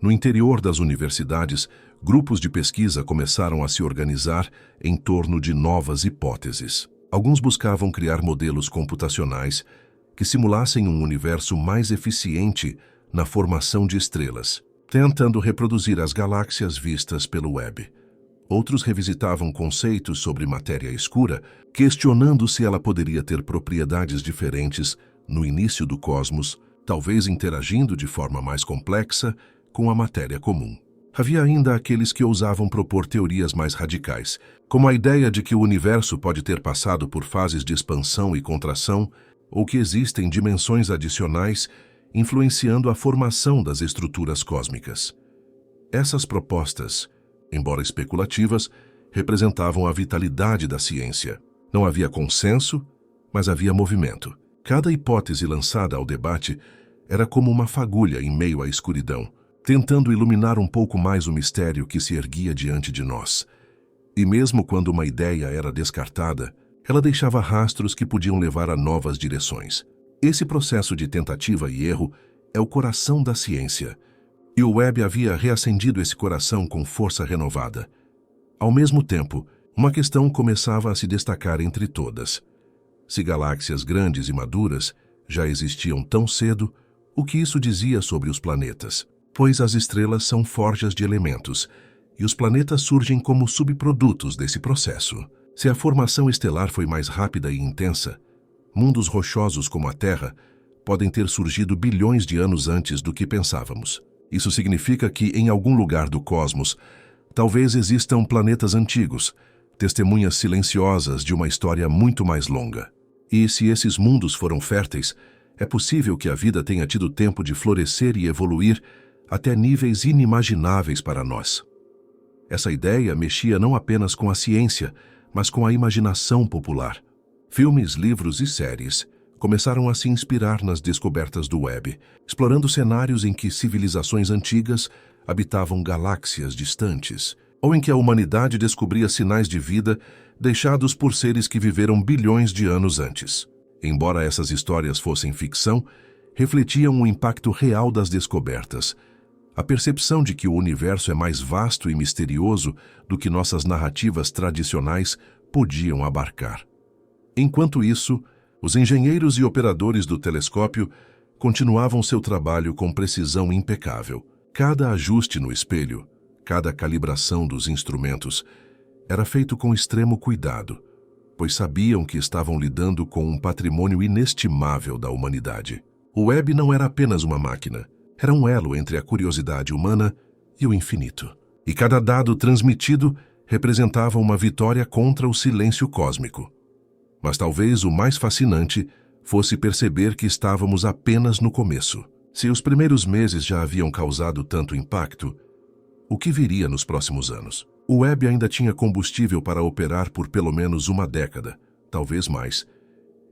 A: No interior das universidades, grupos de pesquisa começaram a se organizar em torno de novas hipóteses. Alguns buscavam criar modelos computacionais que simulassem um universo mais eficiente na formação de estrelas, tentando reproduzir as galáxias vistas pelo Webb. Outros revisitavam conceitos sobre matéria escura, questionando se ela poderia ter propriedades diferentes no início do cosmos, talvez interagindo de forma mais complexa com a matéria comum. Havia ainda aqueles que ousavam propor teorias mais radicais, como a ideia de que o universo pode ter passado por fases de expansão e contração, ou que existem dimensões adicionais influenciando a formação das estruturas cósmicas. Essas propostas, embora especulativas, representavam a vitalidade da ciência. Não havia consenso, mas havia movimento. Cada hipótese lançada ao debate era como uma fagulha em meio à escuridão, tentando iluminar um pouco mais o mistério que se erguia diante de nós. E mesmo quando uma ideia era descartada, ela deixava rastros que podiam levar a novas direções. Esse processo de tentativa e erro é o coração da ciência, e o Webb havia reacendido esse coração com força renovada. Ao mesmo tempo, uma questão começava a se destacar entre todas. Se galáxias grandes e maduras já existiam tão cedo, o que isso dizia sobre os planetas? Pois as estrelas são forjas de elementos, e os planetas surgem como subprodutos desse processo. Se a formação estelar foi mais rápida e intensa, mundos rochosos como a Terra podem ter surgido bilhões de anos antes do que pensávamos. Isso significa que, em algum lugar do cosmos, talvez existam planetas antigos, testemunhas silenciosas de uma história muito mais longa. E se esses mundos foram férteis, é possível que a vida tenha tido tempo de florescer e evoluir até níveis inimagináveis para nós. Essa ideia mexia não apenas com a ciência, mas com a imaginação popular. Filmes, livros e séries começaram a se inspirar nas descobertas do Webb, explorando cenários em que civilizações antigas habitavam galáxias distantes, ou em que a humanidade descobria sinais de vida deixados por seres que viveram bilhões de anos antes. Embora essas histórias fossem ficção, refletiam o impacto real das descobertas, a percepção de que o universo é mais vasto e misterioso do que nossas narrativas tradicionais podiam abarcar. Enquanto isso, os engenheiros e operadores do telescópio continuavam seu trabalho com precisão impecável. Cada ajuste no espelho, cada calibração dos instrumentos, era feito com extremo cuidado, pois sabiam que estavam lidando com um patrimônio inestimável da humanidade. O Webb não era apenas uma máquina, era um elo entre a curiosidade humana e o infinito. E cada dado transmitido representava uma vitória contra o silêncio cósmico. Mas talvez o mais fascinante fosse perceber que estávamos apenas no começo. Se os primeiros meses já haviam causado tanto impacto, o que viria nos próximos anos? O Webb ainda tinha combustível para operar por pelo menos uma década, talvez mais,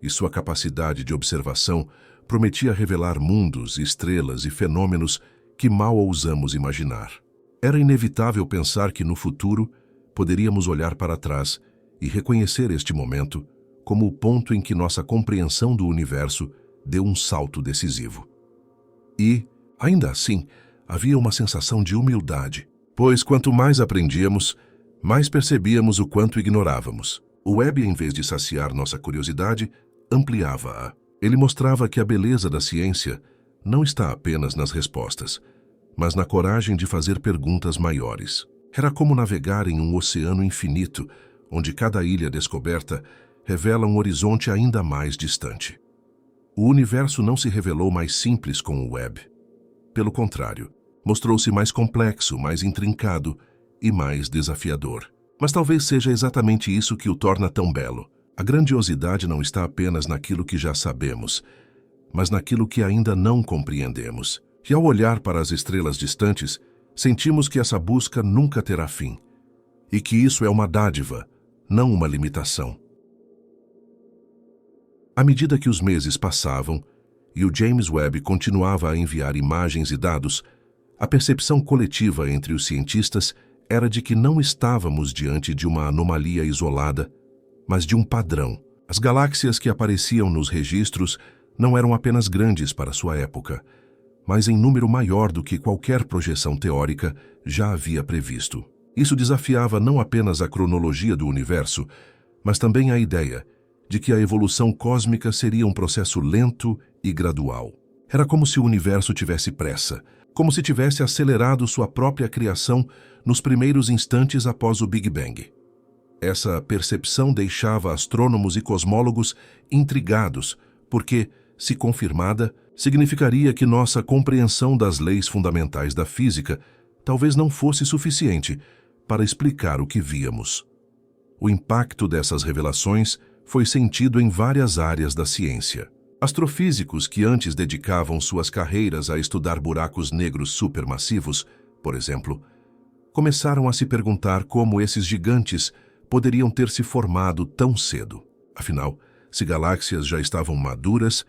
A: e sua capacidade de observação prometia revelar mundos, estrelas e fenômenos que mal ousamos imaginar. Era inevitável pensar que no futuro poderíamos olhar para trás e reconhecer este momento como o ponto em que nossa compreensão do universo deu um salto decisivo. E, ainda assim, havia uma sensação de humildade, pois quanto mais aprendíamos, mais percebíamos o quanto ignorávamos. O Webb, em vez de saciar nossa curiosidade, ampliava-a. Ele mostrava que a beleza da ciência não está apenas nas respostas, mas na coragem de fazer perguntas maiores. Era como navegar em um oceano infinito, onde cada ilha descoberta revela um horizonte ainda mais distante. O universo não se revelou mais simples com o Webb. Pelo contrário, mostrou-se mais complexo, mais intrincado e mais desafiador. Mas talvez seja exatamente isso que o torna tão belo. A grandiosidade não está apenas naquilo que já sabemos, mas naquilo que ainda não compreendemos. E ao olhar para as estrelas distantes, sentimos que essa busca nunca terá fim, e que isso é uma dádiva, não uma limitação. À medida que os meses passavam e o James Webb continuava a enviar imagens e dados, a percepção coletiva entre os cientistas era de que não estávamos diante de uma anomalia isolada, mas de um padrão. As galáxias que apareciam nos registros não eram apenas grandes para sua época, mas em número maior do que qualquer projeção teórica já havia previsto. Isso desafiava não apenas a cronologia do universo, mas também a ideia de que a evolução cósmica seria um processo lento e gradual. Era como se o universo tivesse pressa, como se tivesse acelerado sua própria criação nos primeiros instantes após o Big Bang. Essa percepção deixava astrônomos e cosmólogos intrigados, porque, se confirmada, significaria que nossa compreensão das leis fundamentais da física talvez não fosse suficiente para explicar o que víamos. O impacto dessas revelações foi sentido em várias áreas da ciência. Astrofísicos que antes dedicavam suas carreiras a estudar buracos negros supermassivos, por exemplo, começaram a se perguntar como esses gigantes poderiam ter se formado tão cedo. Afinal, se galáxias já estavam maduras,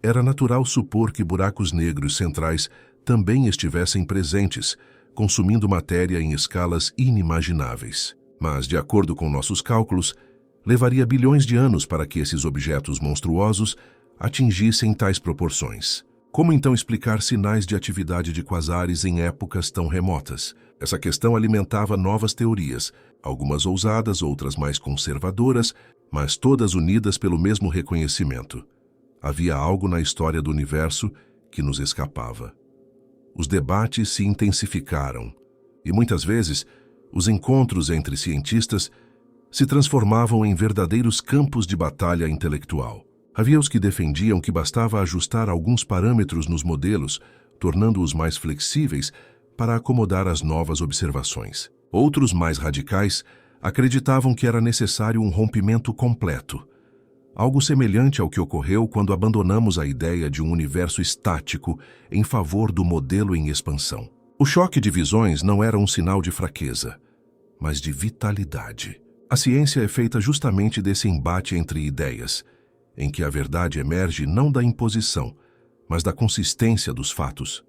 A: era natural supor que buracos negros centrais também estivessem presentes, consumindo matéria em escalas inimagináveis. Mas, de acordo com nossos cálculos, levaria bilhões de anos para que esses objetos monstruosos atingissem tais proporções. Como então explicar sinais de atividade de quasares em épocas tão remotas? Essa questão alimentava novas teorias, algumas ousadas, outras mais conservadoras, mas todas unidas pelo mesmo reconhecimento. Havia algo na história do universo que nos escapava. Os debates se intensificaram, e muitas vezes os encontros entre cientistas se transformavam em verdadeiros campos de batalha intelectual. Havia os que defendiam que bastava ajustar alguns parâmetros nos modelos, tornando-os mais flexíveis para acomodar as novas observações. Outros, mais radicais, acreditavam que era necessário um rompimento completo, algo semelhante ao que ocorreu quando abandonamos a ideia de um universo estático em favor do modelo em expansão. O choque de visões não era um sinal de fraqueza, mas de vitalidade. A ciência é feita justamente desse embate entre ideias, em que a verdade emerge não da imposição, mas da consistência dos fatos.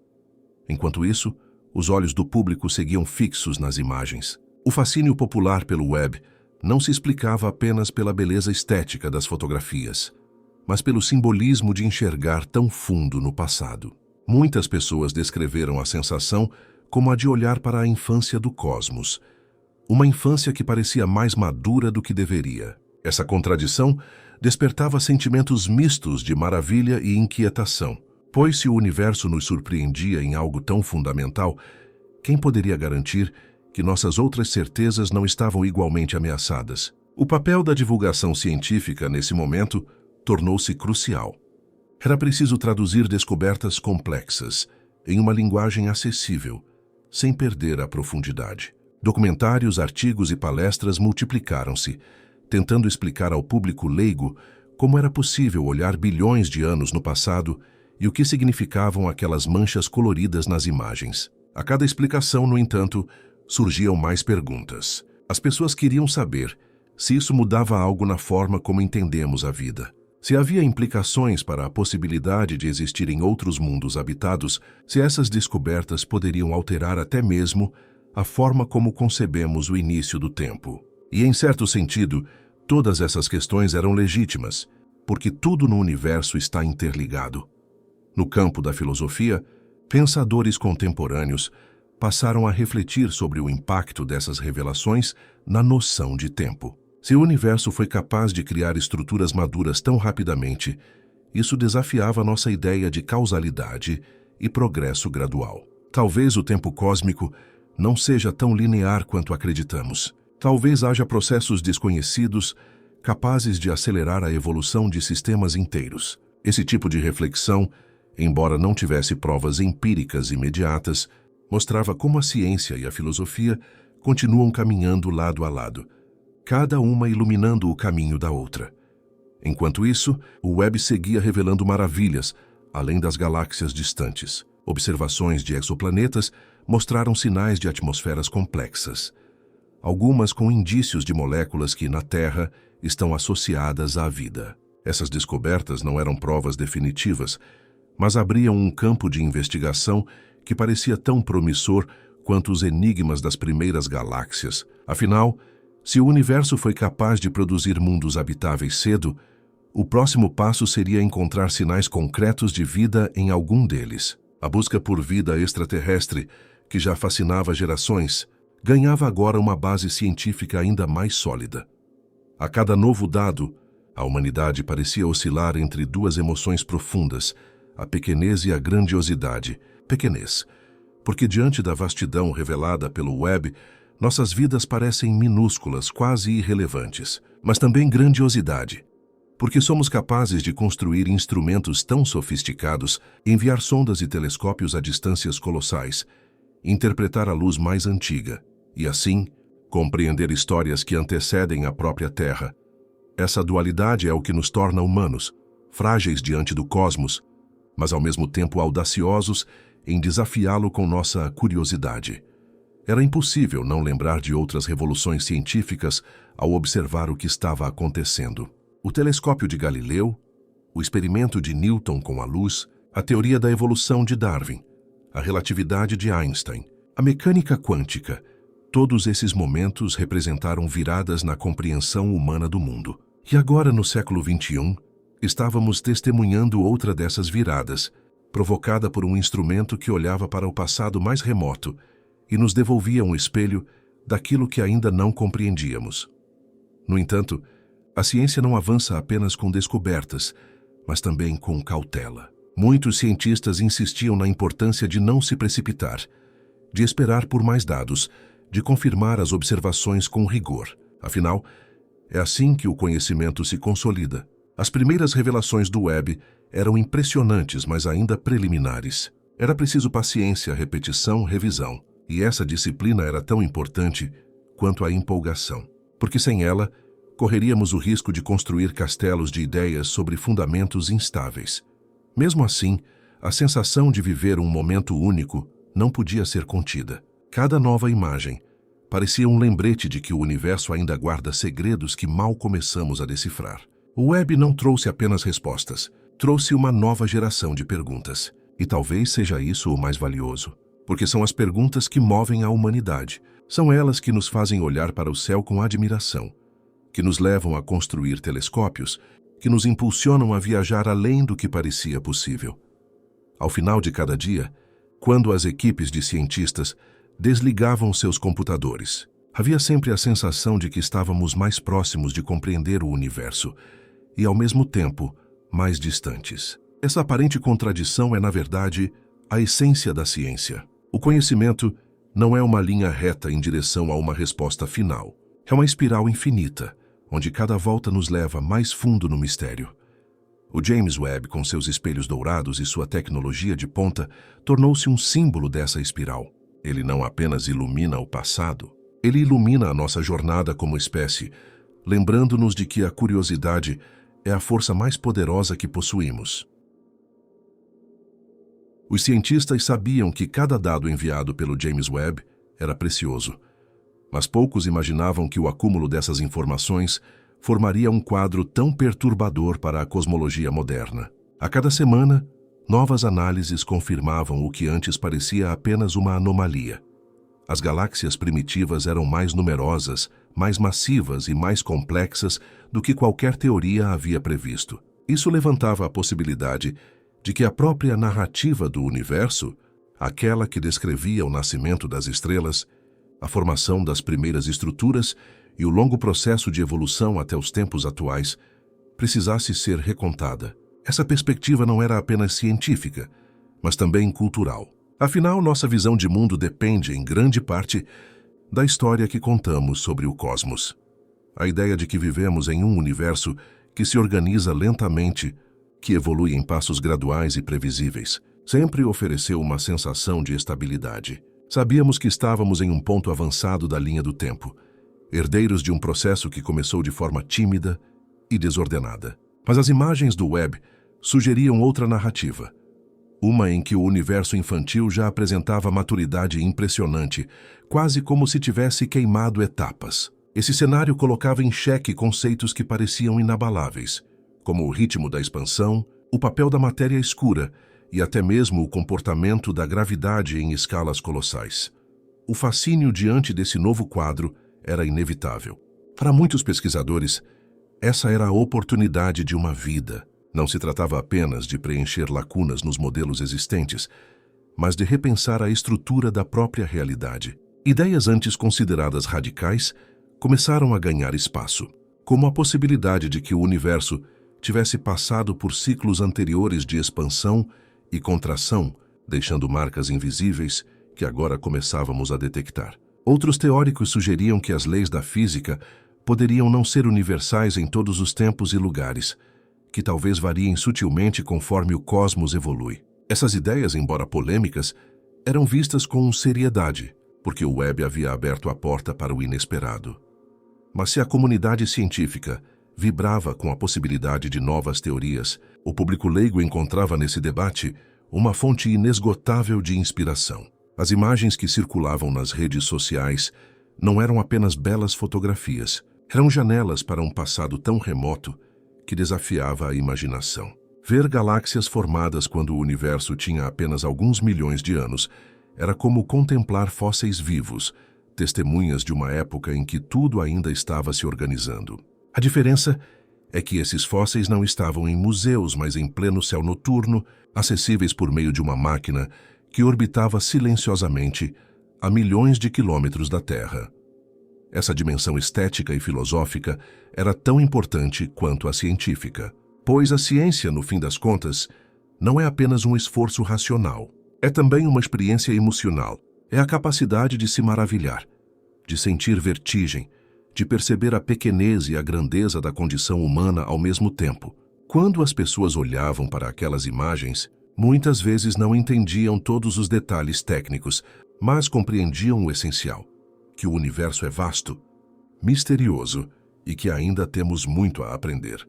A: Enquanto isso, os olhos do público seguiam fixos nas imagens. O fascínio popular pelo web não se explicava apenas pela beleza estética das fotografias, mas pelo simbolismo de enxergar tão fundo no passado. Muitas pessoas descreveram a sensação como a de olhar para a infância do cosmos, uma infância que parecia mais madura do que deveria. Essa contradição despertava sentimentos mistos de maravilha e inquietação, pois se o universo nos surpreendia em algo tão fundamental, quem poderia garantir que nossas outras certezas não estavam igualmente ameaçadas? O papel da divulgação científica nesse momento tornou-se crucial. Era preciso traduzir descobertas complexas em uma linguagem acessível, sem perder a profundidade. Documentários, artigos e palestras multiplicaram-se, tentando explicar ao público leigo como era possível olhar bilhões de anos no passado e o que significavam aquelas manchas coloridas nas imagens. A cada explicação, no entanto, surgiam mais perguntas. As pessoas queriam saber se isso mudava algo na forma como entendemos a vida. Se havia implicações para a possibilidade de existirem outros mundos habitados, se essas descobertas poderiam alterar até mesmo a forma como concebemos o início do tempo. E, em certo sentido, todas essas questões eram legítimas, porque tudo no universo está interligado. No campo da filosofia, pensadores contemporâneos passaram a refletir sobre o impacto dessas revelações na noção de tempo. Se o universo foi capaz de criar estruturas maduras tão rapidamente, isso desafiava nossa ideia de causalidade e progresso gradual. Talvez o tempo cósmico não seja tão linear quanto acreditamos. Talvez haja processos desconhecidos capazes de acelerar a evolução de sistemas inteiros. Esse tipo de reflexão, embora não tivesse provas empíricas imediatas, mostrava como a ciência e a filosofia continuam caminhando lado a lado, cada uma iluminando o caminho da outra. Enquanto isso, o web seguia revelando maravilhas, além das galáxias distantes. Observações de exoplanetas mostraram sinais de atmosferas complexas, algumas com indícios de moléculas que, na Terra, estão associadas à vida. Essas descobertas não eram provas definitivas, mas abriam um campo de investigação que parecia tão promissor quanto os enigmas das primeiras galáxias. Afinal, se o universo foi capaz de produzir mundos habitáveis cedo, o próximo passo seria encontrar sinais concretos de vida em algum deles. A busca por vida extraterrestre, que já fascinava gerações, ganhava agora uma base científica ainda mais sólida. A cada novo dado, a humanidade parecia oscilar entre duas emoções profundas, a pequenez e a grandiosidade. Pequenez, porque diante da vastidão revelada pelo web, nossas vidas parecem minúsculas, quase irrelevantes, mas também grandiosidade, porque somos capazes de construir instrumentos tão sofisticados, enviar sondas e telescópios a distâncias colossais, interpretar a luz mais antiga e, assim, compreender histórias que antecedem a própria Terra. Essa dualidade é o que nos torna humanos, frágeis diante do cosmos, mas ao mesmo tempo audaciosos em desafiá-lo com nossa curiosidade. Era impossível não lembrar de outras revoluções científicas ao observar o que estava acontecendo. O telescópio de Galileu, o experimento de Newton com a luz, a teoria da evolução de Darwin, a relatividade de Einstein, a mecânica quântica, todos esses momentos representaram viradas na compreensão humana do mundo. E agora, no século XXI, estávamos testemunhando outra dessas viradas, provocada por um instrumento que olhava para o passado mais remoto e nos devolvia um espelho daquilo que ainda não compreendíamos. No entanto, a ciência não avança apenas com descobertas, mas também com cautela. Muitos cientistas insistiam na importância de não se precipitar, de esperar por mais dados, de confirmar as observações com rigor. Afinal, é assim que o conhecimento se consolida. As primeiras revelações do web eram impressionantes, mas ainda preliminares. Era preciso paciência, repetição, revisão. E essa disciplina era tão importante quanto a empolgação, porque sem ela, correríamos o risco de construir castelos de ideias sobre fundamentos instáveis. Mesmo assim, a sensação de viver um momento único não podia ser contida. Cada nova imagem, Parecia um lembrete de que o universo ainda guarda segredos que mal começamos a decifrar. O web não trouxe apenas respostas, trouxe uma nova geração de perguntas. E talvez seja isso o mais valioso, porque são as perguntas que movem a humanidade. São elas que nos fazem olhar para o céu com admiração, que nos levam a construir telescópios, que nos impulsionam a viajar além do que parecia possível. Ao final de cada dia, quando as equipes de cientistas desligavam seus computadores, havia sempre a sensação de que estávamos mais próximos de compreender o universo e, ao mesmo tempo, mais distantes. Essa aparente contradição é, na verdade, a essência da ciência. O conhecimento não é uma linha reta em direção a uma resposta final. É uma espiral infinita, onde cada volta nos leva mais fundo no mistério. O James Webb, com seus espelhos dourados e sua tecnologia de ponta, tornou-se um símbolo dessa espiral. Ele não apenas ilumina o passado, ele ilumina a nossa jornada como espécie, lembrando-nos de que a curiosidade é a força mais poderosa que possuímos. Os cientistas sabiam que cada dado enviado pelo James Webb era precioso, mas poucos imaginavam que o acúmulo dessas informações formaria um quadro tão perturbador para a cosmologia moderna. A cada semana, novas análises confirmavam o que antes parecia apenas uma anomalia. As galáxias primitivas eram mais numerosas, mais massivas e mais complexas do que qualquer teoria havia previsto. Isso levantava a possibilidade de que a própria narrativa do universo, aquela que descrevia o nascimento das estrelas, a formação das primeiras estruturas e o longo processo de evolução até os tempos atuais, precisasse ser recontada. Essa perspectiva não era apenas científica, mas também cultural. Afinal, nossa visão de mundo depende, em grande parte, da história que contamos sobre o cosmos. A ideia de que vivemos em um universo que se organiza lentamente, que evolui em passos graduais e previsíveis, sempre ofereceu uma sensação de estabilidade. Sabíamos que estávamos em um ponto avançado da linha do tempo, herdeiros de um processo que começou de forma tímida e desordenada. Mas as imagens do Webb sugeriam outra narrativa, uma em que o universo infantil já apresentava maturidade impressionante, quase como se tivesse queimado etapas. Esse cenário colocava em xeque conceitos que pareciam inabaláveis, como o ritmo da expansão, o papel da matéria escura e até mesmo o comportamento da gravidade em escalas colossais. O fascínio diante desse novo quadro era inevitável. Para muitos pesquisadores, essa era a oportunidade de uma vida. Não se tratava apenas de preencher lacunas nos modelos existentes, mas de repensar a estrutura da própria realidade. Ideias antes consideradas radicais começaram a ganhar espaço, como a possibilidade de que o universo tivesse passado por ciclos anteriores de expansão e contração, deixando marcas invisíveis que agora começávamos a detectar. Outros teóricos sugeriam que as leis da física poderiam não ser universais em todos os tempos e lugares, que talvez variem sutilmente conforme o cosmos evolui. Essas ideias, embora polêmicas, eram vistas com seriedade, porque o Webb havia aberto a porta para o inesperado. Mas se a comunidade científica vibrava com a possibilidade de novas teorias, o público leigo encontrava nesse debate uma fonte inesgotável de inspiração. As imagens que circulavam nas redes sociais não eram apenas belas fotografias, eram janelas para um passado tão remoto que desafiava a imaginação. Ver galáxias formadas quando o universo tinha apenas alguns milhões de anos era como contemplar fósseis vivos, testemunhas de uma época em que tudo ainda estava se organizando. A diferença é que esses fósseis não estavam em museus, mas em pleno céu noturno, acessíveis por meio de uma máquina que orbitava silenciosamente a milhões de quilômetros da Terra. Essa dimensão estética e filosófica era tão importante quanto a científica, pois a ciência, no fim das contas, não é apenas um esforço racional. É também uma experiência emocional. É a capacidade de se maravilhar, de sentir vertigem, de perceber a pequenez e a grandeza da condição humana ao mesmo tempo. Quando as pessoas olhavam para aquelas imagens, muitas vezes não entendiam todos os detalhes técnicos, mas compreendiam o essencial, que o universo é vasto, misterioso e que ainda temos muito a aprender.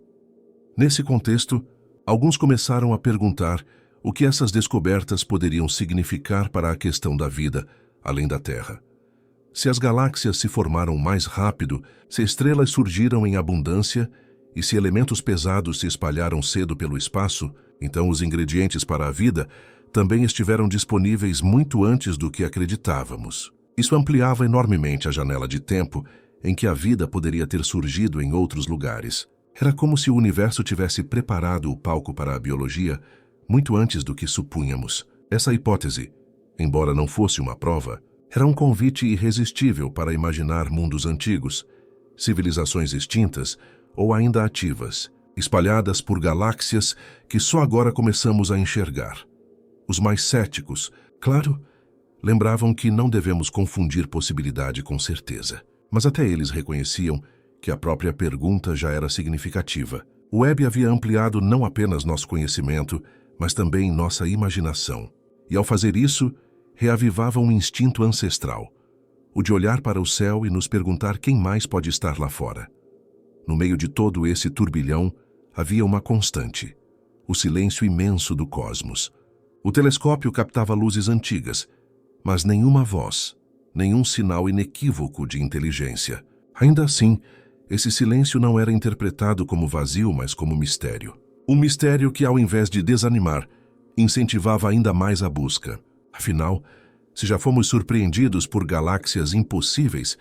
A: Nesse contexto, alguns começaram a perguntar o que essas descobertas poderiam significar para a questão da vida além da Terra. Se as galáxias se formaram mais rápido, se estrelas surgiram em abundância e se elementos pesados se espalharam cedo pelo espaço, então os ingredientes para a vida também estiveram disponíveis muito antes do que acreditávamos. Isso ampliava enormemente a janela de tempo em que a vida poderia ter surgido em outros lugares. Era como se o universo tivesse preparado o palco para a biologia muito antes do que supunhamos. Essa hipótese, embora não fosse uma prova, era um convite irresistível para imaginar mundos antigos, civilizações extintas ou ainda ativas, espalhadas por galáxias que só agora começamos a enxergar. Os mais céticos, claro, lembravam que não devemos confundir possibilidade com certeza. Mas até eles reconheciam que a própria pergunta já era significativa. O Webb havia ampliado não apenas nosso conhecimento, mas também nossa imaginação. E ao fazer isso, reavivava um instinto ancestral, o de olhar para o céu e nos perguntar quem mais pode estar lá fora. No meio de todo esse turbilhão, havia uma constante, o silêncio imenso do cosmos. O telescópio captava luzes antigas, mas nenhuma voz, nenhum sinal inequívoco de inteligência. Ainda assim, esse silêncio não era interpretado como vazio, mas como mistério. Um mistério que, ao invés de desanimar, incentivava ainda mais a busca. Afinal, se já fomos surpreendidos por galáxias impossíveis,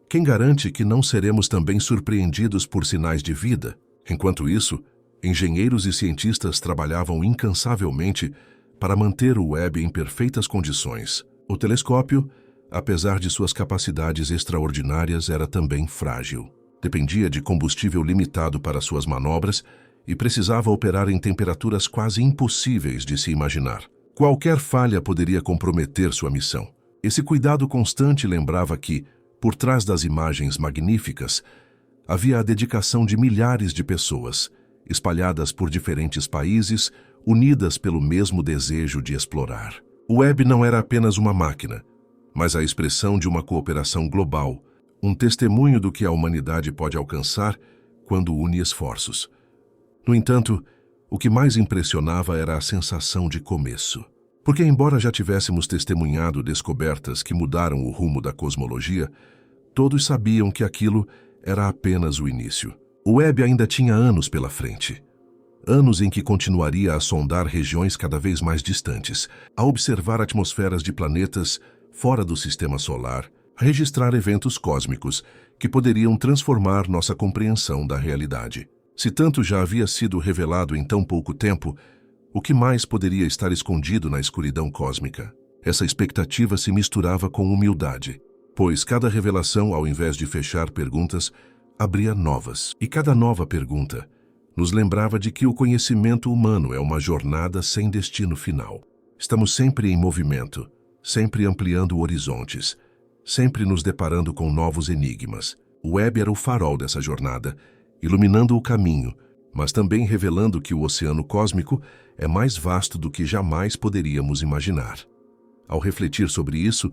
A: quem garante que não seremos também surpreendidos por sinais de vida? Enquanto isso, engenheiros e cientistas trabalhavam incansavelmente para manter o Webb em perfeitas condições. O telescópio, apesar de suas capacidades extraordinárias, era também frágil. Dependia de combustível limitado para suas manobras e precisava operar em temperaturas quase impossíveis de se imaginar. Qualquer falha poderia comprometer sua missão. Esse cuidado constante lembrava que, por trás das imagens magníficas, havia a dedicação de milhares de pessoas, espalhadas por diferentes países, unidas pelo mesmo desejo de explorar. O Webb não era apenas uma máquina, mas a expressão de uma cooperação global, um testemunho do que a humanidade pode alcançar quando une esforços. No entanto, o que mais impressionava era a sensação de começo. Porque, embora já tivéssemos testemunhado descobertas que mudaram o rumo da cosmologia, todos sabiam que aquilo era apenas o início. O Webb ainda tinha anos pela frente. Anos em que continuaria a sondar regiões cada vez mais distantes, a observar atmosferas de planetas fora do sistema solar, a registrar eventos cósmicos que poderiam transformar nossa compreensão da realidade. Se tanto já havia sido revelado em tão pouco tempo, o que mais poderia estar escondido na escuridão cósmica? Essa expectativa se misturava com humildade, pois cada revelação, ao invés de fechar perguntas, abria novas. E cada nova pergunta nos lembrava de que o conhecimento humano é uma jornada sem destino final. Estamos sempre em movimento, sempre ampliando horizontes, sempre nos deparando com novos enigmas. O Webb era o farol dessa jornada, iluminando o caminho, mas também revelando que o oceano cósmico é mais vasto do que jamais poderíamos imaginar. Ao refletir sobre isso,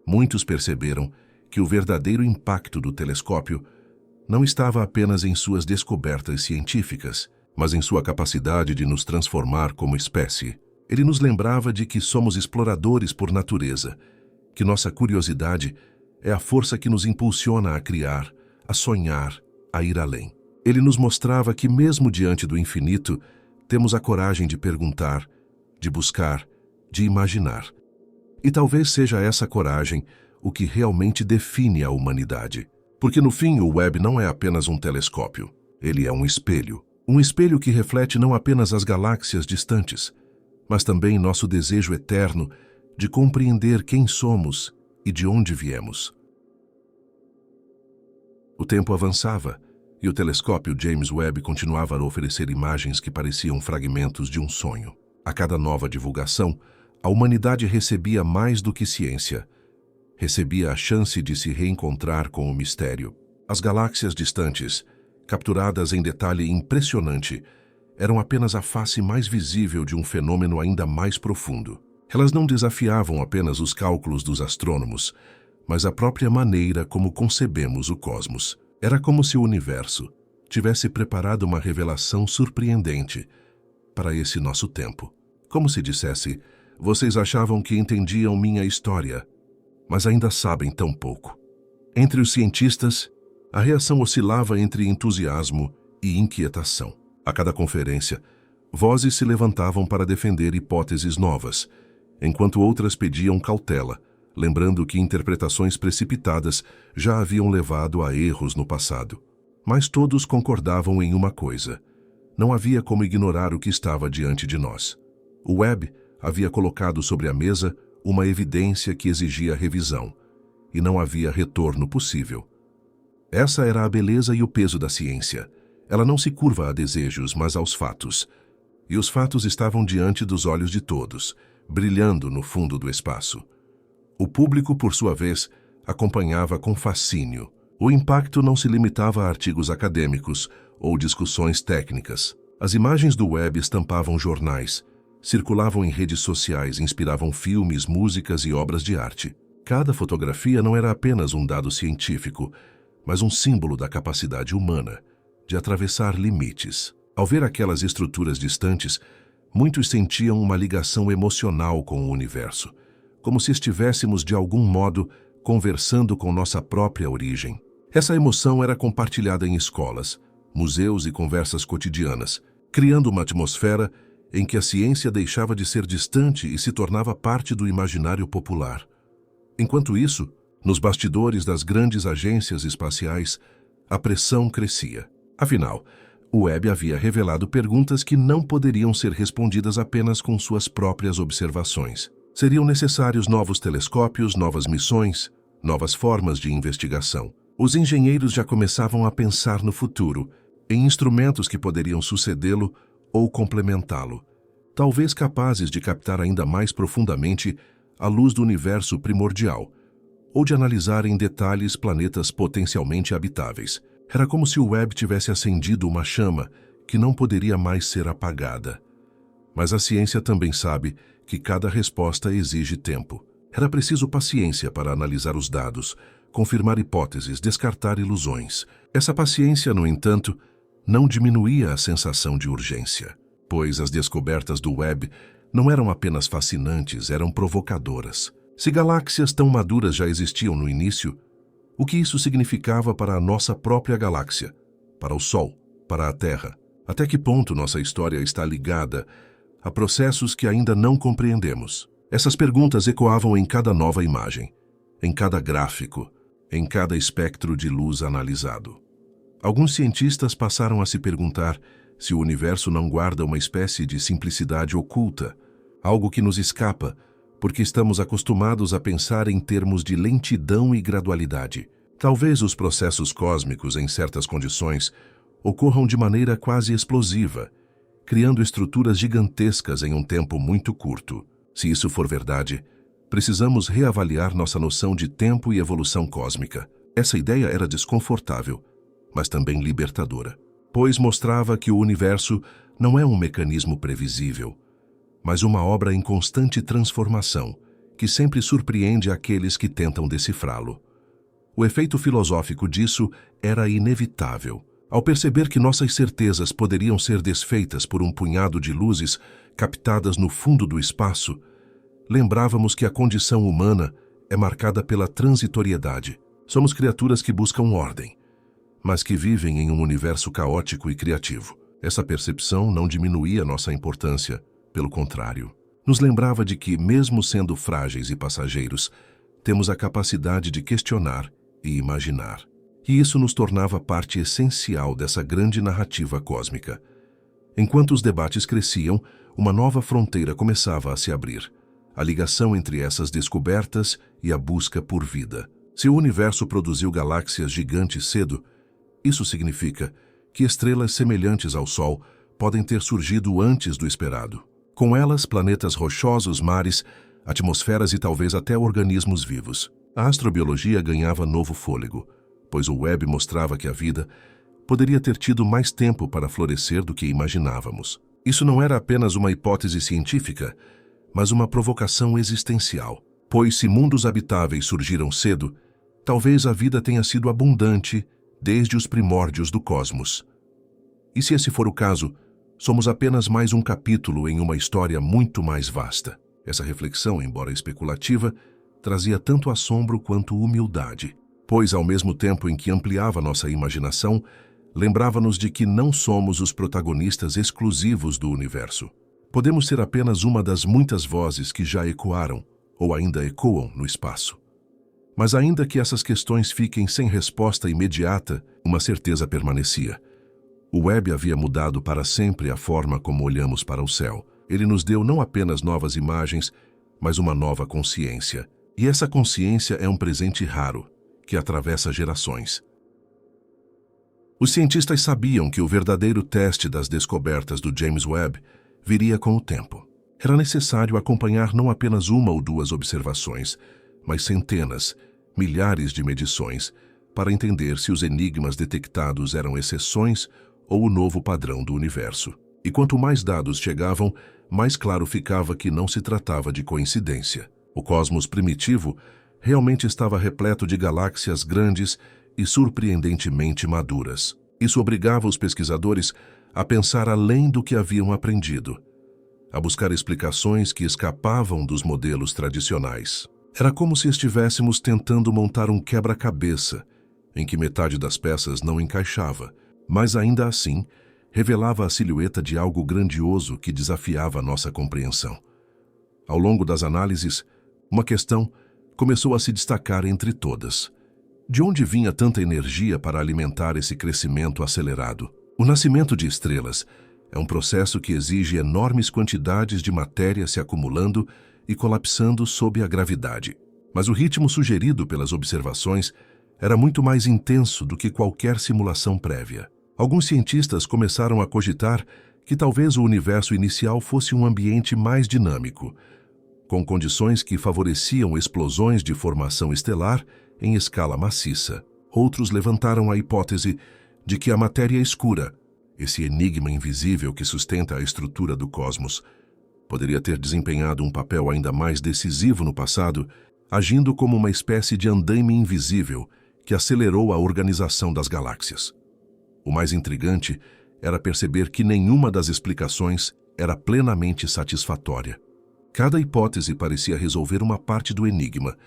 A: muitos perceberam que o verdadeiro impacto do telescópio não estava apenas em suas descobertas científicas, mas em sua capacidade de nos transformar como espécie. Ele nos lembrava de que somos exploradores por natureza, que nossa curiosidade é a força que nos impulsiona a criar, a sonhar, a ir além. Ele nos mostrava que, mesmo diante do infinito, temos a coragem de perguntar, de buscar, de imaginar. E talvez seja essa coragem o que realmente define a humanidade. Porque, no fim, o Webb não é apenas um telescópio. Ele é um espelho. Um espelho que reflete não apenas as galáxias distantes, mas também nosso desejo eterno de compreender quem somos e de onde viemos. O tempo avançava e o telescópio James Webb continuava a oferecer imagens que pareciam fragmentos de um sonho. A cada nova divulgação, a humanidade recebia mais do que ciência. Recebia a chance de se reencontrar com o mistério. As galáxias distantes, capturadas em detalhe impressionante, eram apenas a face mais visível de um fenômeno ainda mais profundo. Elas não desafiavam apenas os cálculos dos astrônomos, mas a própria maneira como concebemos o cosmos. Era como se o universo tivesse preparado uma revelação surpreendente para esse nosso tempo. Como se dissesse, vocês achavam que entendiam minha história, mas ainda sabem tão pouco. Entre os cientistas, a reação oscilava entre entusiasmo e inquietação. A cada conferência, vozes se levantavam para defender hipóteses novas, enquanto outras pediam cautela, lembrando que interpretações precipitadas já haviam levado a erros no passado. Mas todos concordavam em uma coisa: não havia como ignorar o que estava diante de nós. O Webb havia colocado sobre a mesa uma evidência que exigia revisão, e não havia retorno possível. Essa era a beleza e o peso da ciência. Ela não se curva a desejos, mas aos fatos. E os fatos estavam diante dos olhos de todos, brilhando no fundo do espaço. O público, por sua vez, acompanhava com fascínio. O impacto não se limitava a artigos acadêmicos ou discussões técnicas. As imagens do Webb estampavam jornais, circulavam em redes sociais, inspiravam filmes, músicas e obras de arte. Cada fotografia não era apenas um dado científico, mas um símbolo da capacidade humana de atravessar limites. Ao ver aquelas estruturas distantes, muitos sentiam uma ligação emocional com o universo, como se estivéssemos, de algum modo, conversando com nossa própria origem. Essa emoção era compartilhada em escolas, museus e conversas cotidianas, criando uma atmosfera em que a ciência deixava de ser distante e se tornava parte do imaginário popular. Enquanto isso, nos bastidores das grandes agências espaciais, a pressão crescia. Afinal, o Webb havia revelado perguntas que não poderiam ser respondidas apenas com suas próprias observações. Seriam necessários novos telescópios, novas missões, novas formas de investigação. Os engenheiros já começavam a pensar no futuro, em instrumentos que poderiam sucedê-lo ou complementá-lo, talvez capazes de captar ainda mais profundamente a luz do universo primordial, ou de analisar em detalhes planetas potencialmente habitáveis. Era como se o Webb tivesse acendido uma chama que não poderia mais ser apagada. Mas a ciência também sabe que cada resposta exige tempo. Era preciso paciência para analisar os dados, confirmar hipóteses, descartar ilusões. Essa paciência, no entanto, não diminuía a sensação de urgência, pois as descobertas do Webb não eram apenas fascinantes, eram provocadoras. Se galáxias tão maduras já existiam no início, o que isso significava para a nossa própria galáxia, para o Sol, para a Terra? Até que ponto nossa história está ligada a processos que ainda não compreendemos? Essas perguntas ecoavam em cada nova imagem, em cada gráfico, em cada espectro de luz analisado. Alguns cientistas passaram a se perguntar se o universo não guarda uma espécie de simplicidade oculta, algo que nos escapa, porque estamos acostumados a pensar em termos de lentidão e gradualidade. Talvez os processos cósmicos, em certas condições, ocorram de maneira quase explosiva, criando estruturas gigantescas em um tempo muito curto. Se isso for verdade, precisamos reavaliar nossa noção de tempo e evolução cósmica. Essa ideia era desconfortável, mas também libertadora, pois mostrava que o universo não é um mecanismo previsível, mas uma obra em constante transformação, que sempre surpreende aqueles que tentam decifrá-lo. O efeito filosófico disso era inevitável. Ao perceber que nossas certezas poderiam ser desfeitas por um punhado de luzes captadas no fundo do espaço, lembrávamos que a condição humana é marcada pela transitoriedade. Somos criaturas que buscam ordem, mas que vivem em um universo caótico e criativo. Essa percepção não diminuía nossa importância. Pelo contrário, nos lembrava de que, mesmo sendo frágeis e passageiros, temos a capacidade de questionar e imaginar. E isso nos tornava parte essencial dessa grande narrativa cósmica. Enquanto os debates cresciam, uma nova fronteira começava a se abrir. A ligação entre essas descobertas e a busca por vida. Se o universo produziu galáxias gigantes cedo, isso significa que estrelas semelhantes ao Sol podem ter surgido antes do esperado. Com elas, planetas rochosos, mares, atmosferas e talvez até organismos vivos. A astrobiologia ganhava novo fôlego, pois o Webb mostrava que a vida poderia ter tido mais tempo para florescer do que imaginávamos. Isso não era apenas uma hipótese científica, mas uma provocação existencial, pois se mundos habitáveis surgiram cedo, talvez a vida tenha sido abundante desde os primórdios do cosmos. E se esse for o caso, somos apenas mais um capítulo em uma história muito mais vasta. Essa reflexão, embora especulativa, trazia tanto assombro quanto humildade. pois, ao mesmo tempo em que ampliava nossa imaginação, lembrava-nos de que não somos os protagonistas exclusivos do universo. Podemos ser apenas uma das muitas vozes que já ecoaram, ou ainda ecoam, no espaço. Mas ainda que essas questões fiquem sem resposta imediata, uma certeza permanecia. O Webb havia mudado para sempre a forma como olhamos para o céu. Ele nos deu não apenas novas imagens, mas uma nova consciência. E essa consciência é um presente raro, que atravessa gerações. Os cientistas sabiam que o verdadeiro teste das descobertas do James Webb viria com o tempo. Era necessário acompanhar não apenas uma ou duas observações, mas centenas, milhares de medições, para entender se os enigmas detectados eram exceções ou o novo padrão do universo. E quanto mais dados chegavam, mais claro ficava que não se tratava de coincidência. O cosmos primitivo realmente estava repleto de galáxias grandes e surpreendentemente maduras. Isso obrigava os pesquisadores a pensar além do que haviam aprendido, a buscar explicações que escapavam dos modelos tradicionais. Era como se estivéssemos tentando montar um quebra-cabeça, em que metade das peças não encaixava, mas ainda assim revelava a silhueta de algo grandioso que desafiava nossa compreensão. Ao longo das análises, uma questão começou a se destacar entre todas. De onde vinha tanta energia para alimentar esse crescimento acelerado? O nascimento de estrelas é um processo que exige enormes quantidades de matéria se acumulando e colapsando sob a gravidade. Mas o ritmo sugerido pelas observações era muito mais intenso do que qualquer simulação prévia. Alguns cientistas começaram a cogitar que talvez o universo inicial fosse um ambiente mais dinâmico, com condições que favoreciam explosões de formação estelar em escala maciça. Outros levantaram a hipótese de que a matéria escura, esse enigma invisível que sustenta a estrutura do cosmos, poderia ter desempenhado um papel ainda mais decisivo no passado, agindo como uma espécie de andaime invisível que acelerou a organização das galáxias. O mais intrigante era perceber que nenhuma das explicações era plenamente satisfatória. Cada hipótese parecia resolver uma parte do enigma,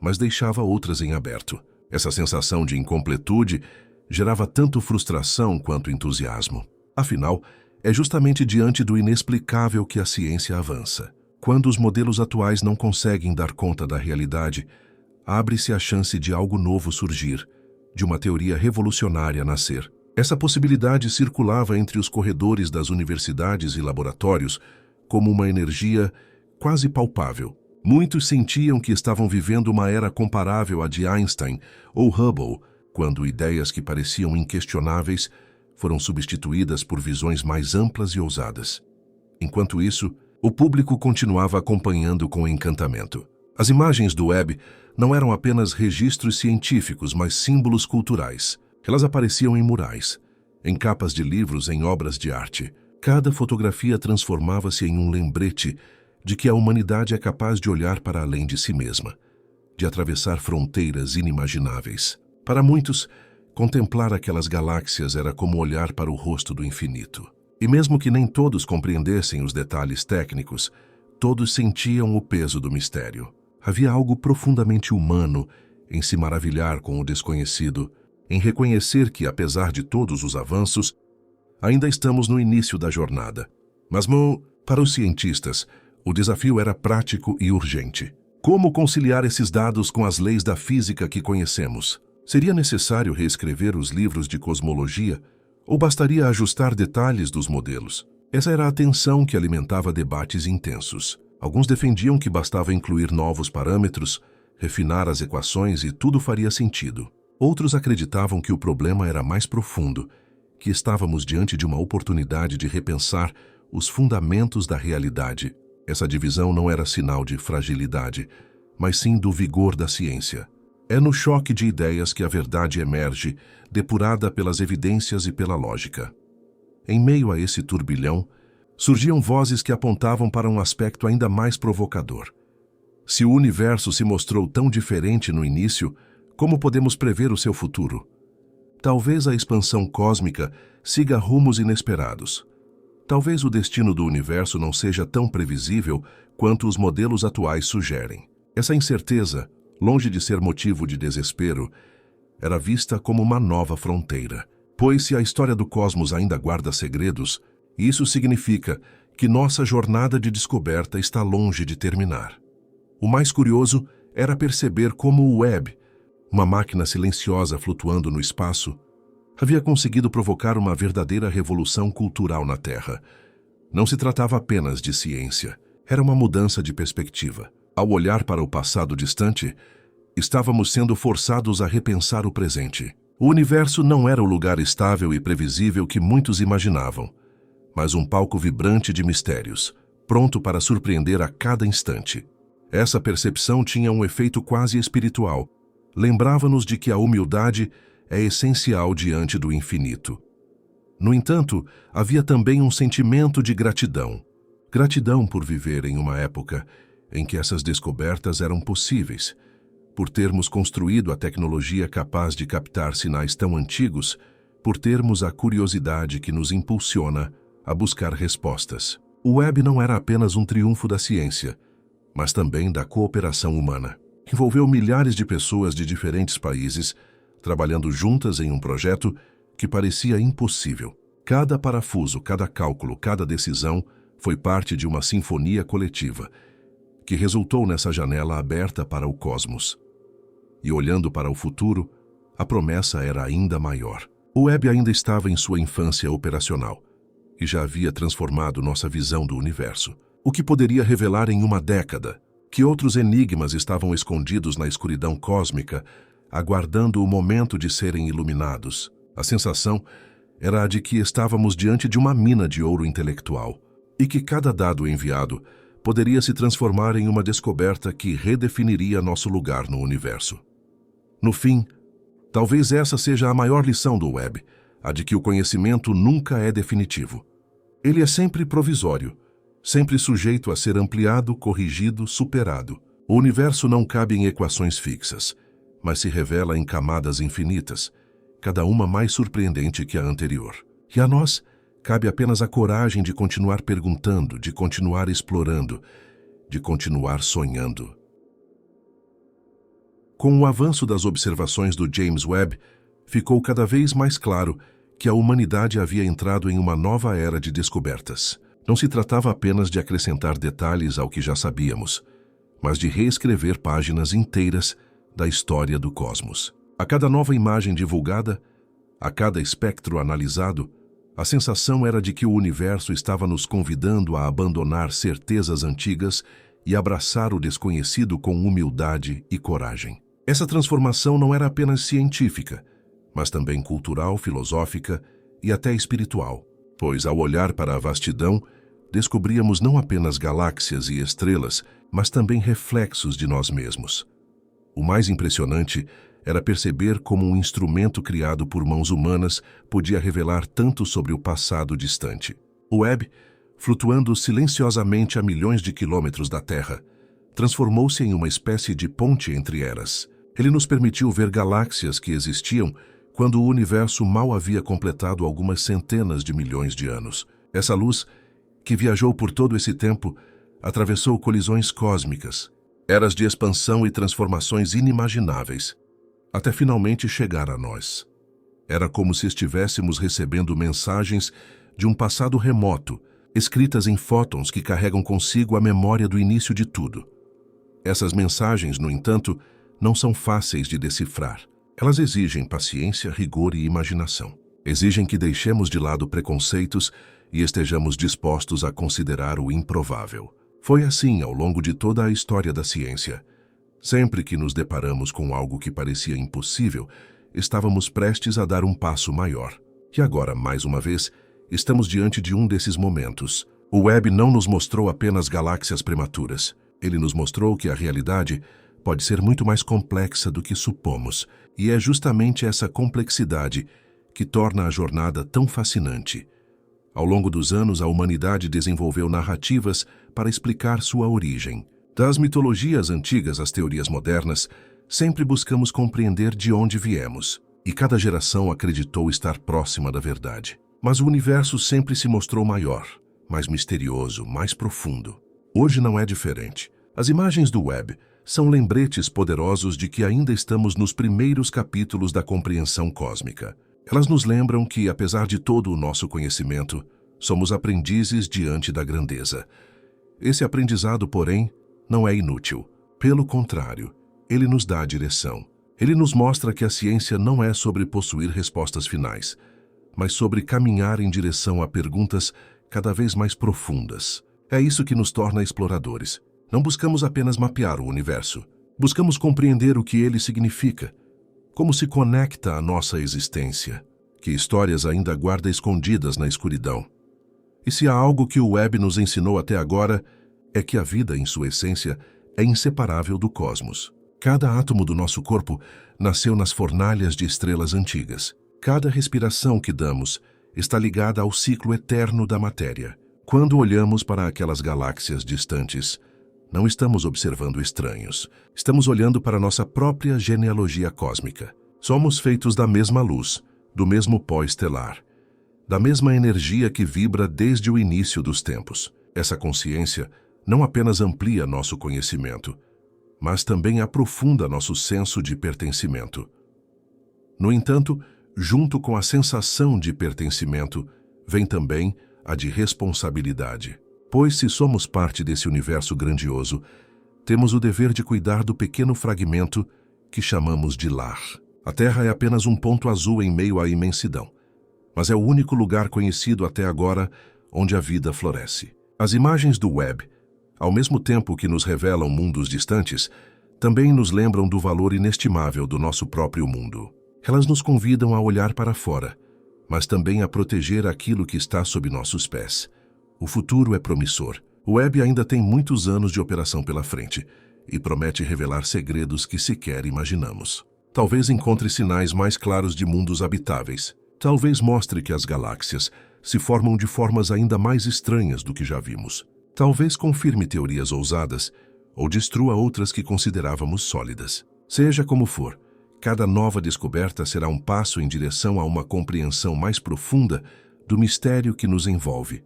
A: mas deixava outras em aberto. Essa sensação de incompletude gerava tanto frustração quanto entusiasmo. Afinal, é justamente diante do inexplicável que a ciência avança. Quando os modelos atuais não conseguem dar conta da realidade, abre-se a chance de algo novo surgir, de uma teoria revolucionária nascer. Essa possibilidade circulava entre os corredores das universidades e laboratórios como uma energia quase palpável. Muitos sentiam que estavam vivendo uma era comparável à de Einstein ou Hubble, quando ideias que pareciam inquestionáveis foram substituídas por visões mais amplas e ousadas. Enquanto isso, o público continuava acompanhando com encantamento. As imagens do Webb não eram apenas registros científicos, mas símbolos culturais. Elas apareciam em murais, em capas de livros, em obras de arte. Cada fotografia transformava-se em um lembrete de que a humanidade é capaz de olhar para além de si mesma, de atravessar fronteiras inimagináveis. Para muitos, contemplar aquelas galáxias era como olhar para o rosto do infinito. E mesmo que nem todos compreendessem os detalhes técnicos, todos sentiam o peso do mistério. Havia algo profundamente humano em se maravilhar com o desconhecido, em reconhecer que, apesar de todos os avanços, ainda estamos no início da jornada. Mas, para os cientistas, o desafio era prático e urgente. Como conciliar esses dados com as leis da física que conhecemos? Seria necessário reescrever os livros de cosmologia ou bastaria ajustar detalhes dos modelos? Essa era a tensão que alimentava debates intensos. Alguns defendiam que bastava incluir novos parâmetros, refinar as equações e tudo faria sentido. Outros acreditavam que o problema era mais profundo, que estávamos diante de uma oportunidade de repensar os fundamentos da realidade. Essa divisão não era sinal de fragilidade, mas sim do vigor da ciência. É no choque de ideias que a verdade emerge, depurada pelas evidências e pela lógica. Em meio a esse turbilhão, surgiam vozes que apontavam para um aspecto ainda mais provocador. Se o universo se mostrou tão diferente no início, como podemos prever o seu futuro? Talvez a expansão cósmica siga rumos inesperados. Talvez o destino do universo não seja tão previsível quanto os modelos atuais sugerem. Essa incerteza, longe de ser motivo de desespero, era vista como uma nova fronteira. Pois se a história do cosmos ainda guarda segredos, isso significa que nossa jornada de descoberta está longe de terminar. O mais curioso era perceber como o Webb, uma máquina silenciosa flutuando no espaço, havia conseguido provocar uma verdadeira revolução cultural na Terra. Não se tratava apenas de ciência, era uma mudança de perspectiva. Ao olhar para o passado distante, estávamos sendo forçados a repensar o presente. O universo não era o lugar estável e previsível que muitos imaginavam, mas um palco vibrante de mistérios, pronto para surpreender a cada instante. Essa percepção tinha um efeito quase espiritual. Lembrava-nos de que a humildade é essencial diante do infinito. No entanto, havia também um sentimento de gratidão. Gratidão por viver em uma época em que essas descobertas eram possíveis, por termos construído a tecnologia capaz de captar sinais tão antigos, por termos a curiosidade que nos impulsiona a buscar respostas. O Webb não era apenas um triunfo da ciência, mas também da cooperação humana. Envolveu milhares de pessoas de diferentes países, trabalhando juntas em um projeto que parecia impossível. Cada parafuso, cada cálculo, cada decisão foi parte de uma sinfonia coletiva, que resultou nessa janela aberta para o cosmos. E olhando para o futuro, a promessa era ainda maior. O Webb ainda estava em sua infância operacional e já havia transformado nossa visão do universo. O que poderia revelar em uma década? Que outros enigmas estavam escondidos na escuridão cósmica, aguardando o momento de serem iluminados? A sensação era a de que estávamos diante de uma mina de ouro intelectual e que cada dado enviado poderia se transformar em uma descoberta que redefiniria nosso lugar no universo. No fim, talvez essa seja a maior lição do Webb, a de que o conhecimento nunca é definitivo. Ele é sempre provisório, sempre sujeito a ser ampliado, corrigido, superado. O universo não cabe em equações fixas, mas se revela em camadas infinitas, cada uma mais surpreendente que a anterior. E a nós cabe apenas a coragem de continuar perguntando, de continuar explorando, de continuar sonhando. Com o avanço das observações do James Webb, ficou cada vez mais claro que a humanidade havia entrado em uma nova era de descobertas. Não se tratava apenas de acrescentar detalhes ao que já sabíamos, mas de reescrever páginas inteiras da história do cosmos. A cada nova imagem divulgada, a cada espectro analisado, a sensação era de que o universo estava nos convidando a abandonar certezas antigas e abraçar o desconhecido com humildade e coragem. Essa transformação não era apenas científica, mas também cultural, filosófica e até espiritual, pois ao olhar para a vastidão, descobríamos não apenas galáxias e estrelas, mas também reflexos de nós mesmos. O mais impressionante era perceber como um instrumento criado por mãos humanas podia revelar tanto sobre o passado distante. O Webb, flutuando silenciosamente a milhões de quilômetros da Terra, transformou-se em uma espécie de ponte entre eras. Ele nos permitiu ver galáxias que existiam quando o universo mal havia completado algumas centenas de milhões de anos. Essa luz, que viajou por todo esse tempo, atravessou colisões cósmicas, eras de expansão e transformações inimagináveis, até finalmente chegar a nós. Era como se estivéssemos recebendo mensagens de um passado remoto, escritas em fótons que carregam consigo a memória do início de tudo. Essas mensagens, no entanto, não são fáceis de decifrar. Elas exigem paciência, rigor e imaginação. Exigem que deixemos de lado preconceitos e estejamos dispostos a considerar o improvável. Foi assim ao longo de toda a história da ciência. Sempre que nos deparamos com algo que parecia impossível, estávamos prestes a dar um passo maior. E agora, mais uma vez, estamos diante de um desses momentos. O Webb não nos mostrou apenas galáxias prematuras. Ele nos mostrou que a realidade pode ser muito mais complexa do que supomos, e é justamente essa complexidade que torna a jornada tão fascinante. Ao longo dos anos, a humanidade desenvolveu narrativas para explicar sua origem. Das mitologias antigas às teorias modernas, sempre buscamos compreender de onde viemos, e cada geração acreditou estar próxima da verdade. Mas o universo sempre se mostrou maior, mais misterioso, mais profundo. Hoje não é diferente. As imagens do Webb são lembretes poderosos de que ainda estamos nos primeiros capítulos da compreensão cósmica. Elas nos lembram que, apesar de todo o nosso conhecimento, somos aprendizes diante da grandeza. Esse aprendizado, porém, não é inútil. Pelo contrário, ele nos dá a direção. Ele nos mostra que a ciência não é sobre possuir respostas finais, mas sobre caminhar em direção a perguntas cada vez mais profundas. É isso que nos torna exploradores. Não buscamos apenas mapear o universo. Buscamos compreender o que ele significa, como se conecta à nossa existência, que histórias ainda guarda escondidas na escuridão. E se há algo que o web nos ensinou até agora, é que a vida, em sua essência, é inseparável do cosmos. Cada átomo do nosso corpo nasceu nas fornalhas de estrelas antigas. Cada respiração que damos está ligada ao ciclo eterno da matéria. Quando olhamos para aquelas galáxias distantes, não estamos observando estranhos. Estamos olhando para nossa própria genealogia cósmica. Somos feitos da mesma luz, do mesmo pó estelar, da mesma energia que vibra desde o início dos tempos. Essa consciência não apenas amplia nosso conhecimento, mas também aprofunda nosso senso de pertencimento. No entanto, junto com a sensação de pertencimento, vem também a de responsabilidade. Pois se somos parte desse universo grandioso, temos o dever de cuidar do pequeno fragmento que chamamos de lar. A Terra é apenas um ponto azul em meio à imensidão, mas é o único lugar conhecido até agora onde a vida floresce. As imagens do web, ao mesmo tempo que nos revelam mundos distantes, também nos lembram do valor inestimável do nosso próprio mundo. Elas nos convidam a olhar para fora, mas também a proteger aquilo que está sob nossos pés. O futuro é promissor. O web ainda tem muitos anos de operação pela frente e promete revelar segredos que sequer imaginamos. Talvez encontre sinais mais claros de mundos habitáveis. Talvez mostre que as galáxias se formam de formas ainda mais estranhas do que já vimos. Talvez confirme teorias ousadas ou destrua outras que considerávamos sólidas. Seja como for, cada nova descoberta será um passo em direção a uma compreensão mais profunda do mistério que nos envolve.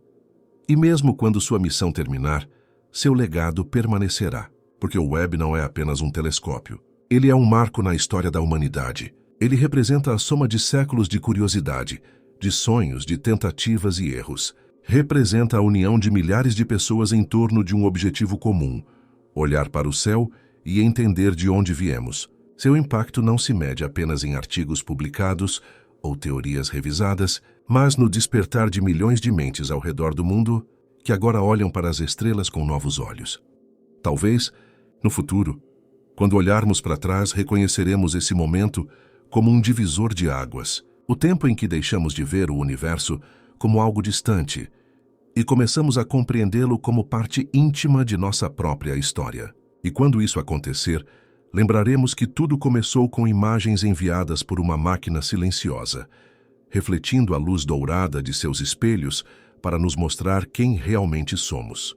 A: E mesmo quando sua missão terminar, seu legado permanecerá, porque o web não é apenas um telescópio. Ele é um marco na história da humanidade. Ele representa a soma de séculos de curiosidade, de sonhos, de tentativas e erros. Representa a união de milhares de pessoas em torno de um objetivo comum: olhar para o céu e entender de onde viemos. Seu impacto não se mede apenas em artigos publicados ou teorias revisadas, mas no despertar de milhões de mentes ao redor do mundo que agora olham para as estrelas com novos olhos. Talvez, no futuro, quando olharmos para trás, reconheceremos esse momento como um divisor de águas, o tempo em que deixamos de ver o universo como algo distante e começamos a compreendê-lo como parte íntima de nossa própria história. E quando isso acontecer, lembraremos que tudo começou com imagens enviadas por uma máquina silenciosa, refletindo a luz dourada de seus espelhos para nos mostrar quem realmente somos.